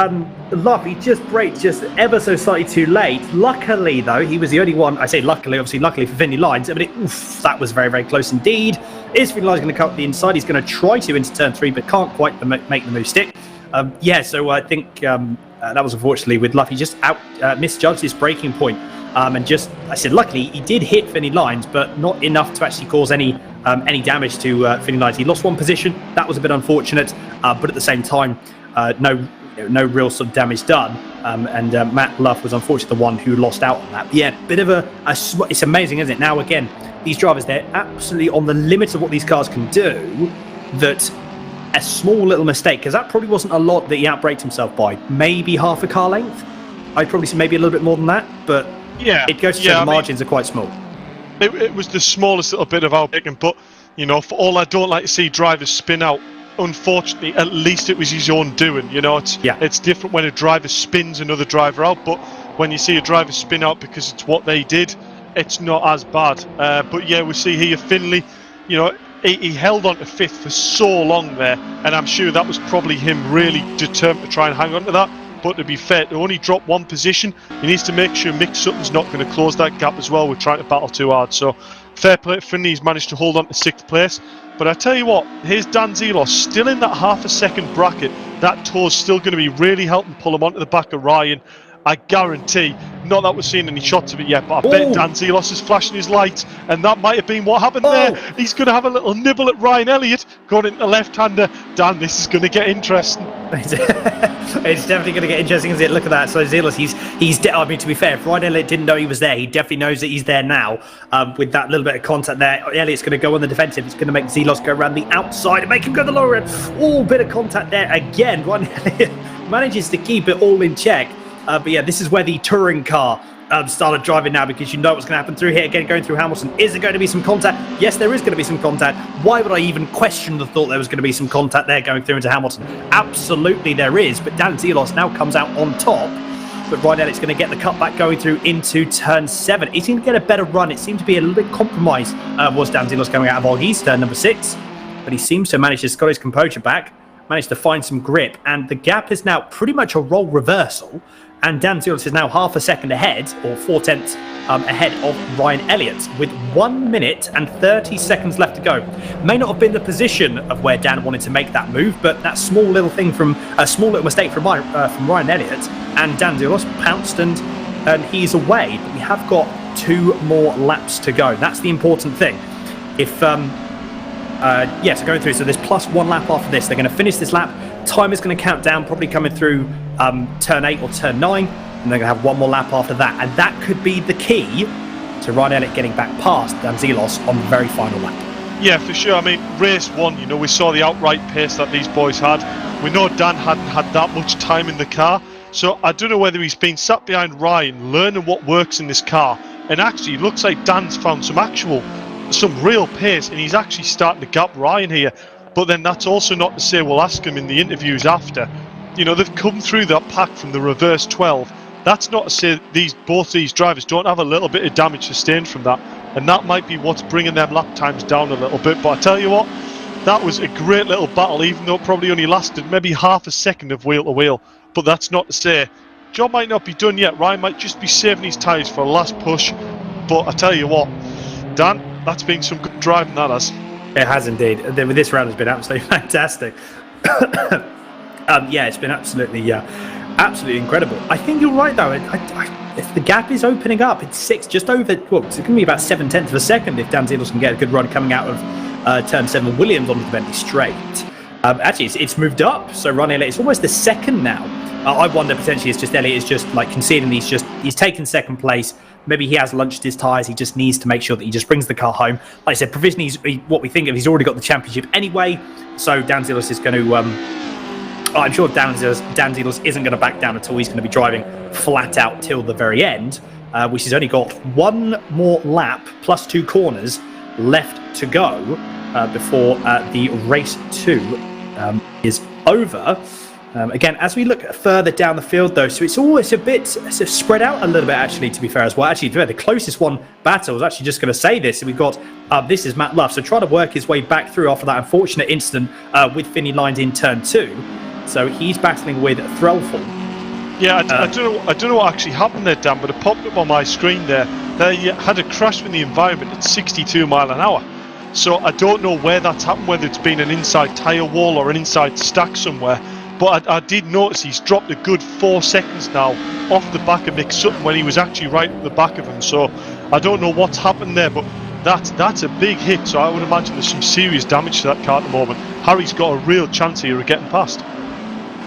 Speaker 3: Luff. He just braked just ever so slightly too late. Luckily, though, he was the only one. I say luckily, obviously, luckily for Finley Lines. But that was very, very close indeed. Is Finley Lines going to cut the inside? He's going to try to into turn 3, but can't quite make the move stick. So I think that was unfortunately with Luff. He just misjudged his braking point. And just, I said, luckily he did hit Finley Lines, but not enough to actually cause any damage to Finley Lines. He lost one position. That was a bit unfortunate, but at the same time, no real sort of damage done. And Matt Luff was unfortunately the one who lost out on that. But yeah, bit of it's amazing, isn't it? Now again, these drivers, they're absolutely on the limit of what these cars can do. That a small little mistake, because that probably wasn't a lot that he outbraked himself by. Maybe half a car length. I'd probably say maybe a little bit more than that, but.
Speaker 1: Yeah,
Speaker 3: it goes to say the margins are quite small.
Speaker 1: It was the smallest little bit of outbraking, but for all I don't like to see drivers spin out. Unfortunately, at least it was his own doing. It's different when a driver spins another driver out, but when you see a driver spin out because it's what they did, it's not as bad. But yeah, we see here Finley. He held on to 5th for so long there, and I'm sure that was probably him really determined to try and hang on to that. But to be fair, to only drop one position, he needs to make sure Mick Sutton's not going to close that gap as well. We're trying to battle too hard. So fair play to Finley, he's managed to hold on to 6th place. But I tell you what, here's Dan Zelos still in that half a second bracket. That toe's still going to be really helping pull him onto the back of Ryan. I guarantee, not that we're seeing any shots of it yet, but I bet Dan Zelos is flashing his lights, and that might have been what happened there. He's going to have a little nibble at Ryan Elliott, going into the left-hander. Dan, this is going to get interesting.
Speaker 3: It's definitely going to get interesting, isn't it? Look at that. So Zelos, I mean, to be fair, if Ryan Elliott didn't know he was there, he definitely knows that he's there now. With that little bit of contact there, Elliott's going to go on the defensive. It's going to make Zelos go around the outside and make him go the lower end. Bit of contact there again. Ryan Elliott manages to keep it all in check. But yeah, this is where the touring car started driving now, because you know what's going to happen through here. Again, going through Hamilton. Is there going to be some contact? Yes, there is going to be some contact. Why would I even question the thought there was going to be some contact there going through into Hamilton? Absolutely there is. But Dan Zelos now comes out on top. But Ryan Elliott's going to get the cutback going through into turn 7. He's going to get a better run. It seemed to be a little bit compromised, was Dan Zelos coming out of Olgie's turn number 6. But he seems to have managed to got his composure back, managed to find some grip. And the gap is now pretty much a role reversal. And Dan Zelos is now half a second ahead, or 4/10 ahead of Ryan Elliott, with 1 minute and 30 seconds left to go. May not have been the position of where Dan wanted to make that move, but that small little mistake from Ryan Elliott, and Dan Zelos pounced and he's away. But we have got 2 more laps to go. That's the important thing. If so going through. So there's plus 1 lap after this. They're going to finish this lap. Time is going to count down, probably coming through turn 8 or turn 9, and they're going to have 1 more lap after that, and that could be the key to Ryan Elliott getting back past Dan Zelos on the very final lap.
Speaker 1: Yeah, for sure. I mean, race 1, we saw the outright pace that these boys had. We know Dan hadn't had that much time in the car, so I don't know whether he's been sat behind Ryan learning what works in this car, and actually it looks like Dan's found some real pace, and he's actually starting to gap Ryan here. But then that's also not to say we'll ask him in the interviews after. They've come through that pack from the reverse 12. That's not to say both these drivers don't have a little bit of damage sustained from that. And that might be what's bringing them lap times down a little bit. But I tell you what, that was a great little battle, even though it probably only lasted maybe half a second of wheel to wheel. But that's not to say job might not be done yet. Ryan might just be saving his tyres for a last push. But I tell you what, Dan, that's been some good driving, that has.
Speaker 3: It has indeed. This round has been absolutely fantastic. It's been absolutely incredible. I think you're right, though. If the gap is opening up, it's 6, just over. Well, it's going to be about 7/10 of a second if Dan Zelos can get a good run coming out of turn 7. Williams onto the Bentley straight. Actually, it's moved up. So Ron Elliott, it's almost the second now. I wonder potentially it's just Elliott is just like conceding. He's taken second place. Maybe he has lunched his tyres. He just needs to make sure that he just brings the car home. Like I said, provisionally, what we think of, he's already got the championship anyway. So Dan Zelos is going to I'm sure Dan Zelos isn't going to back down at all. He's going to be driving flat out till the very end, which has only got one more lap plus 2 corners left to go before the race 2 is over. Again, as we look further down the field, though, so it's a bit spread out a little bit, actually, to be fair as well. Actually, the closest one battle, I was actually just going to say this. We've got, this is Matt Luff, so trying to work his way back through after that unfortunate incident with Finney Lines in turn 2. So he's battling with Threlfall.
Speaker 1: Yeah, I don't know what actually happened there, Dan, but it popped up on my screen there. They had a crash with the environment at 62 mile an hour. So I don't know where that's happened, whether it's been an inside tyre wall or an inside stack somewhere. But I did notice he's dropped a good 4 seconds now off the back of Mick Sutton when he was actually right at the back of him. So I don't know what's happened there, but that's a big hit. So I would imagine there's some serious damage to that car at the moment. Harry's got a real chance here of getting past.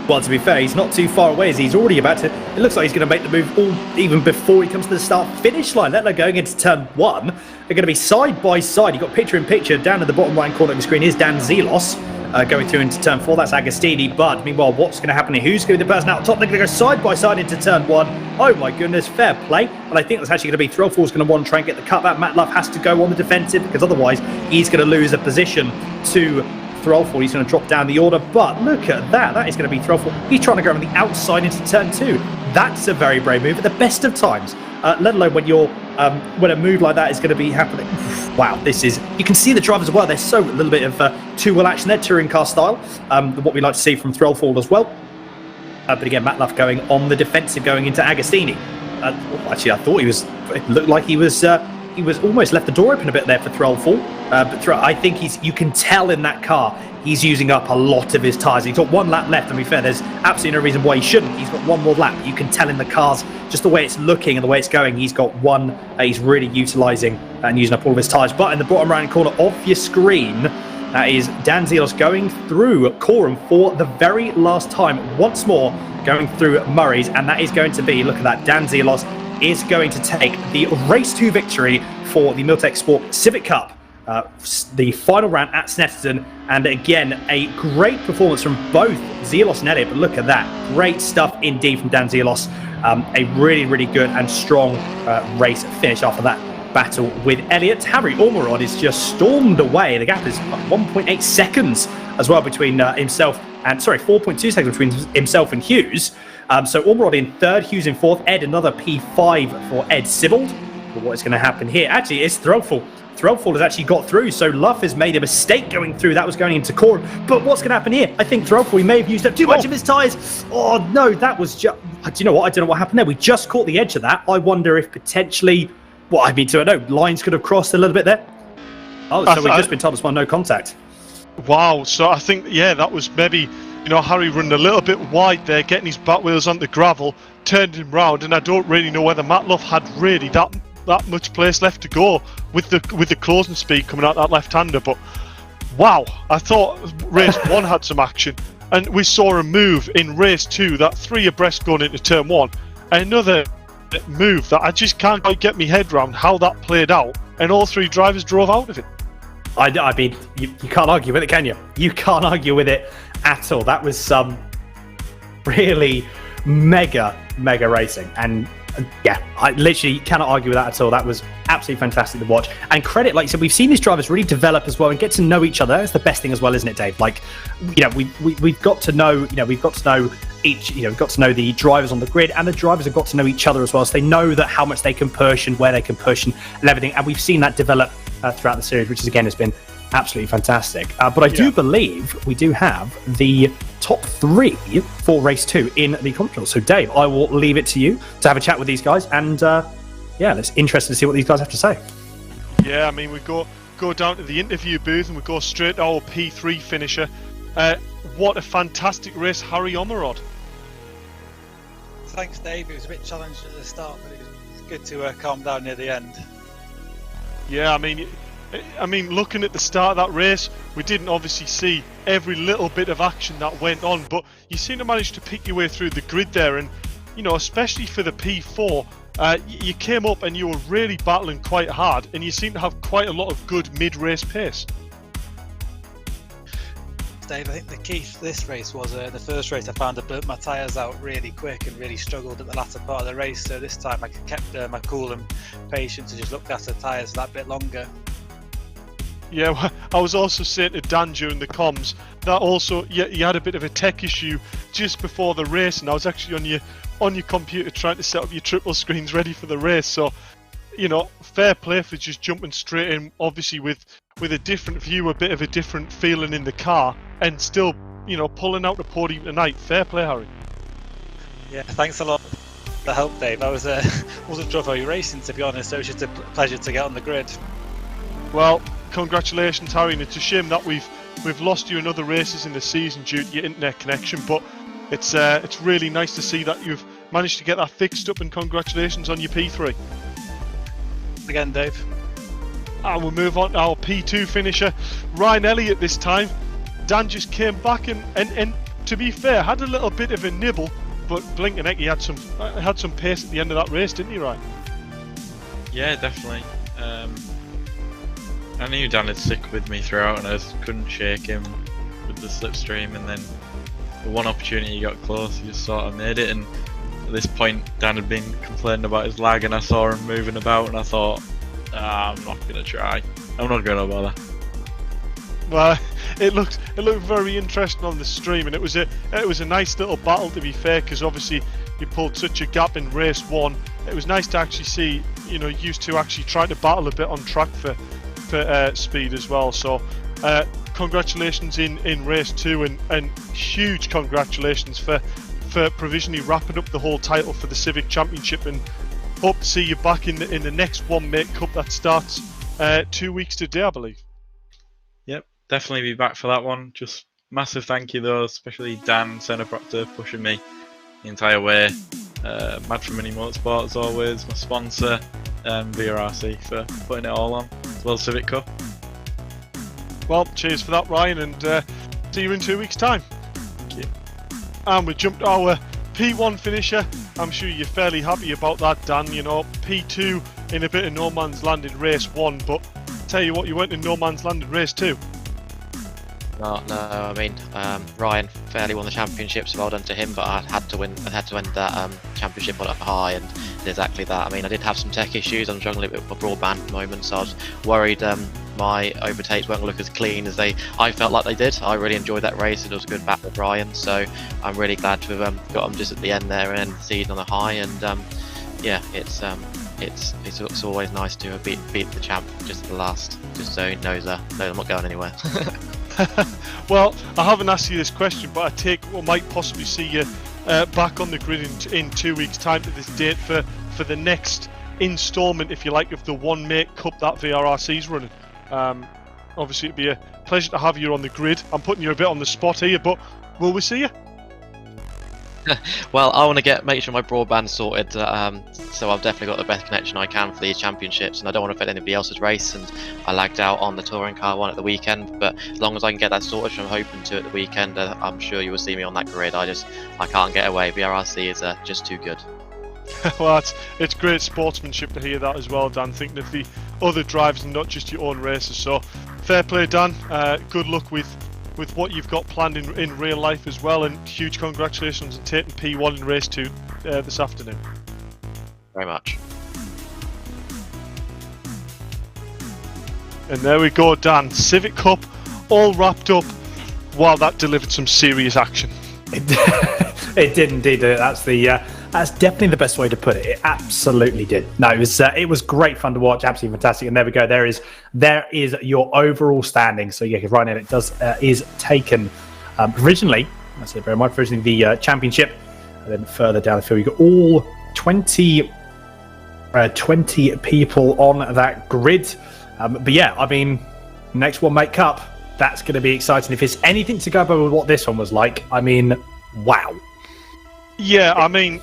Speaker 3: Well, to be fair, he's not too far away. He's already about to... It looks like he's going to make the move even before he comes to the start-finish line. Let alone going into turn 1. They're going to be side by side. You've got picture-in-picture. Down at the bottom right corner of the screen is Dan Zelos. Going through into turn 4, that's Agostini. But meanwhile, what's going to happen here? Who's going to be the person out top? They're going to go side by side into turn 1. Oh my goodness, fair play. And I think that's actually going to be Threlfall's going to want to try and get the cut back. Matt Love has to go on the defensive because otherwise he's going to lose a position to Threlfall. He's going to drop down the order. But look at that. That is going to be Threlfall. He's trying to go on the outside into turn 2. That's a very brave move at the best of times. Let alone when you're when a move like that is going to be happening. Wow, this is... You can see the drivers as well. There's so a little bit of two-wheel action there, touring car style. What we like to see from Threlfall as well. But again, Matt Luff going on the defensive, going into Agostini. Actually, I thought he was... It looked like he was almost left the door open a bit there for Threlfall. But I think you can tell in that car, he's using up a lot of his tyres. He's got 1 lap left, and to be fair, there's absolutely no reason why he shouldn't. He's got 1 more lap. You can tell in the cars, just the way it's looking and the way it's going, he's got one. He's really utilising and using up all of his tyres. But in the bottom right corner of your screen, that is Dan Zelos going through Coram for the very last time. Once more, going through Murray's, and that is going to be, look at that, Dan Zelos is going to take the race 2 victory for the Milltek Sport Civic Cup. The final round at Snetterton, and again a great performance from both Zelos and Elliott. But look at that, great stuff indeed from Dan Zelos. A really good and strong race finish after that battle with Elliott. Harry Ormerod is just stormed away. The gap is 1.8 seconds as well between himself and 4.2 seconds between himself and Hughes. So Ormerod in 3rd, Hughes in 4th, Ed another P5 for Ed Sibbald. But what's going to happen here? Actually, it's Threlfall. Threlfall has actually got through, so Luff has made a mistake going through. That was going into Coram. But what's going to happen here? I think Threlfall, he may have used up too much of his tyres. Oh, no, that was just... Do you know what? I don't know what happened there. We just caught the edge of that. I wonder if potentially... Well, I mean, I don't know. Lines could have crossed a little bit there. Oh, so we've just been told as well, no contact.
Speaker 1: Wow, so I think, yeah, that was maybe... Harry running a little bit wide there, getting his back wheels on the gravel, turned him round, and I don't really know whether Matt Luff had really that much place left to go with the closing speed coming out that left-hander. But wow, I thought race 1 had some action, and we saw a move in race 2, that 3 abreast going into turn 1, another move that I just can't quite get my head around how that played out, and all 3 drivers drove out of it.
Speaker 3: I mean, you can't argue with it, can you? You can't argue with it at all. That was some really mega racing, and yeah, I literally cannot argue with that at all. That was absolutely fantastic to watch. And credit, like you said, we've seen these drivers really develop as well and get to know each other. That's the best thing as well, isn't it, Dave? Like, we've got to know, we've got to know each, we've got to know the drivers on the grid, and the drivers have got to know each other as well, so they know that how much they can push and where they can push and everything. And we've seen that develop throughout the series, which is, again, has been absolutely fantastic. But I do believe we do have the top 3 for race 2 in the controls. So Dave, I will leave it to you to have a chat with these guys, and it's interesting to see what these guys have to say.
Speaker 1: Yeah, I mean, we go down to the interview booth and we go straight to our P3 finisher. What a fantastic race, Harry Ormerod.
Speaker 6: Thanks, Dave. It was a bit challenging at the start, but it was good to calm down near the end.
Speaker 1: Yeah, I mean, looking at the start of that race, we didn't obviously see every little bit of action that went on, but you seem to manage to pick your way through the grid there, and especially for the P4, you came up and you were really battling quite hard, and you seem to have quite a lot of good mid-race pace.
Speaker 6: Dave, I think the key for this race was the first race I found I burnt my tyres out really quick and really struggled at the latter part of the race, so this time I kept my cool and patient to just look after the tyres that bit longer.
Speaker 1: Yeah, well, I was also saying to Dan during the comms that also you had a bit of a tech issue just before the race, and I was actually on your computer trying to set up your triple screens ready for the race. So, you know, fair play for just jumping straight in, obviously with a different view, a bit of a different feeling in the car, and still, you know, pulling out the podium tonight. Fair play, Harry.
Speaker 6: Yeah, thanks a lot for the help, Dave. I wasn't sure if I was racing, to be honest, so it was just a pleasure to get on the grid.
Speaker 1: Well, congratulations, Harry, and it's a shame that we've lost you in other races in the season due to your internet connection, but it's really nice to see that you've managed to get that fixed up, and congratulations on your P3.
Speaker 6: Again, Dave.
Speaker 1: And we'll move on to our P2 finisher, Ryan Elliott this time. Dan just came back and to be fair, had a little bit of a nibble, but blink and heck, he had some pace at the end of that race, didn't he, Ryan?
Speaker 2: Yeah, definitely. I knew Dan would stick with me throughout, and I just couldn't shake him with the slipstream, and then the one opportunity he got close, he just sort of made it. And at this point, Dan had been complaining about his lag, and I saw him moving about, and I thought, I'm not going to try. I'm not going to bother.
Speaker 1: Well, it looked very interesting on the stream, and it was a nice little battle, to be fair, because obviously you pulled such a gap in race one. It was nice to actually see, you know, you two actually trying to battle a bit on track for speed as well. So congratulations in race two, and huge congratulations for provisionally wrapping up the whole title for the Civic Championship, and hope to see you back in the next One Mate Cup that starts 2 weeks today, I believe.
Speaker 2: Yep, definitely be back for that one. Just massive thank you though, especially Dan Senna Proctor pushing me the entire way. Mad for Mini Motorsport as always, my sponsor, and VRRC for putting it all on, as well as Civic Cup.
Speaker 1: Well, cheers for that, Ryan, and see you in 2 weeks' time.
Speaker 2: Thank you.
Speaker 1: And we jumped our P1 finisher. I'm sure you're fairly happy about that, Dan. You know, P2 in a bit of no man's land in race one, but tell you what, you went in no man's land in race two.
Speaker 5: No, I mean, Ryan fairly won the championship, so well done to him, but I had to end that championship on a high, and did exactly that. I mean, I did have some tech issues. I'm struggling a bit with my broadband at the moment, so I was worried my overtakes won't look as clean as I felt like they did. I really enjoyed that race. It was a good battle with Ryan, so I'm really glad to have got him just at the end there and seed on a high. And yeah, it's always nice to beat the champ just at the last, just so he knows I'm not going anywhere.
Speaker 1: Well, I haven't asked you this question, but I take we might possibly see you back on the grid in 2 weeks' time to this date for the next instalment, if you like, of the One Mate Cup that VRRC's running. Obviously, it'd be a pleasure to have you on the grid. I'm putting you a bit on the spot here, but will we see you?
Speaker 5: Well, I want to make sure my broadband's sorted, so I've definitely got the best connection I can for these championships, and I don't want to affect anybody else's race. And I lagged out on the touring car one at the weekend, but as long as I can get that sorted, which I'm hoping to at the weekend, I'm sure you will see me on that grid. I can't get away. VRRC is just too good.
Speaker 1: Well, it's great sportsmanship to hear that as well, Dan, thinking of the other drivers and not just your own races. So fair play, Dan. Good luck with what you've got planned in real life as well, and huge congratulations on taking P1 in race 2 this afternoon.
Speaker 5: Very much.
Speaker 1: And there we go, Dan. Civic Cup all wrapped up. Wow, that delivered some serious action.
Speaker 3: It did indeed. That's definitely the best way to put it. It absolutely did. No, it was great fun to watch. Absolutely fantastic. And there we go. There is your overall standing. So yeah, Ryan Elliott is taken provisionally. I say very much provisionally the championship, and then further down the field you got all 20 people on that grid. But yeah, I mean, next One Mate Cup, that's going to be exciting. If it's anything to go by with what this one was like, I mean, wow.
Speaker 1: Yeah, I mean,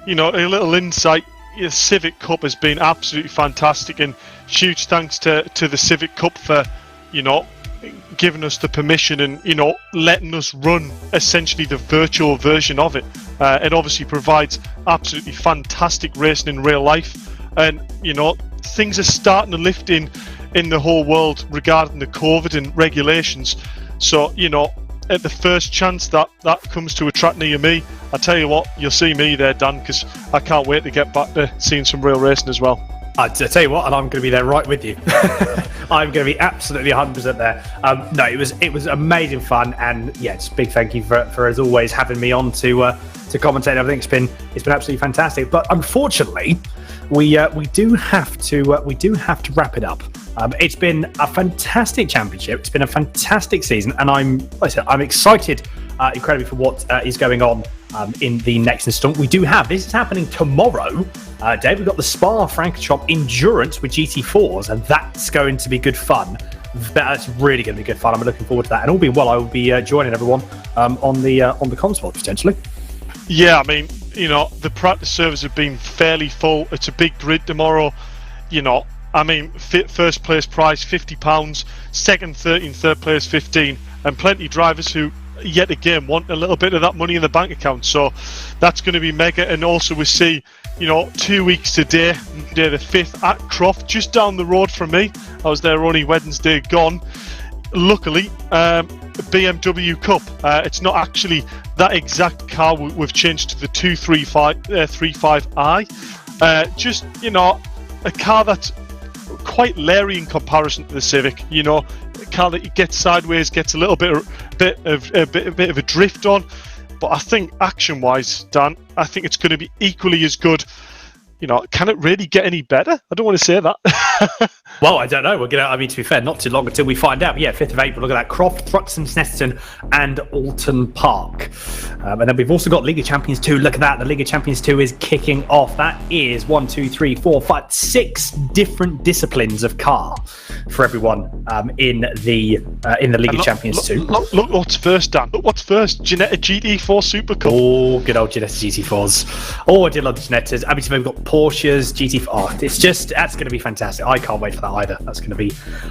Speaker 1: you know, a little insight. The Civic Cup has been absolutely fantastic, and huge thanks to the Civic Cup for, you know, giving us the permission and, you know, letting us run essentially the virtual version of it. It obviously provides absolutely fantastic racing in real life, and, you know, things are starting to lift in the whole world regarding the COVID and regulations. So, you know, at the first chance that comes to a track near me, I tell you what, you'll see me there, Dan, because I can't wait to get back to seeing some real racing as well.
Speaker 3: I tell you what, and I'm going to be there right with you. I'm going to be absolutely 100% there. No, it was amazing fun, and yeah, just a big thank you for as always having me on to commentate. Everything. It's been absolutely fantastic. But unfortunately, we do have to wrap it up. It's been a fantastic championship. It's been a fantastic season, and I'm excited incredibly for what is going on in the next installment. This is happening tomorrow. Dave, we've got the Spa-Francorchamps Endurance with GT4s, and that's going to be good fun. That's really going to be good fun. I'm looking forward to that. And all being well, I will be joining everyone on the console potentially.
Speaker 1: Yeah, I mean, the practice servers have been fairly full. It's a big grid tomorrow. I mean, first place prize £50, second 13, third place 15, and plenty of drivers who yet again want a little bit of that money in the bank account. So that's going to be mega. And also we see 2 weeks today, Monday the 5th, at Croft, just down the road from me. I was there only Wednesday gone. Luckily, BMW Cup. It's not actually that exact car. We've changed to the 235i. Just a car that's quite leery in comparison to the Civic. A car that you get sideways, gets a little bit of a drift on. But I think action-wise, Dan, I think it's going to be equally as good. Can it really get any better? I don't want to say that.
Speaker 3: Well, I don't know. To be fair, not too long until we find out. But yeah, 5th of April, look at that. Croft, Thruxton, Snetterton, and Alton Park. And then we've also got League of Champions 2. Look at that. The League of Champions 2 is kicking off. That is 6 different disciplines of car for everyone in the League of Champions 2.
Speaker 1: Look what's first, Dan. Look what's first. Ginetta GT4 Super Cup.
Speaker 3: Oh, good old Ginetta GT4s. Oh, I did love the Ginettas. I mean, we've got Porsches, GT4. Oh, that's going to be fantastic. I can't wait for that either. That's going to be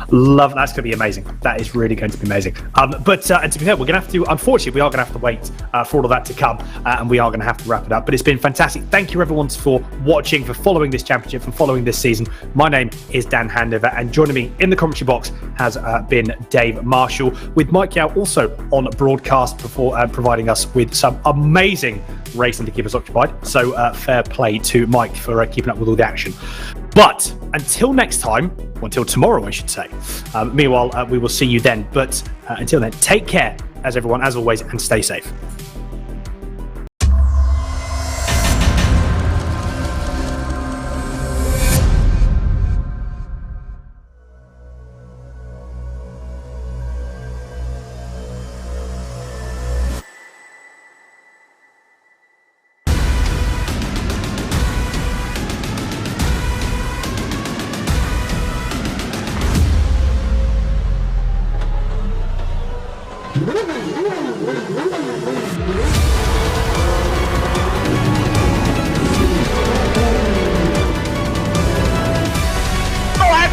Speaker 3: lovely. That's going to be amazing. That is really going to be amazing. But and to be fair, we're going to have to, unfortunately, we are going to have to wait for all of that to come, and we are going to have to wrap it up. But it's been fantastic. Thank you, everyone, for watching, for following this championship, for following this season. My name is Dan Handover, and joining me in the commentary box has been Dave Marshall, with Mike Yao also on broadcast before providing us with some amazing racing to keep us occupied. So fair play to Mike for keeping up with all the action. But until next time, or until tomorrow, I should say. Meanwhile, we will see you then. But until then, take care, as everyone, as always, and stay safe.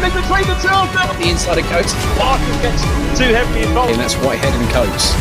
Speaker 7: Between the two of them, the inside of Coates, Parker gets too heavily involved, and that's Whitehead and Coates.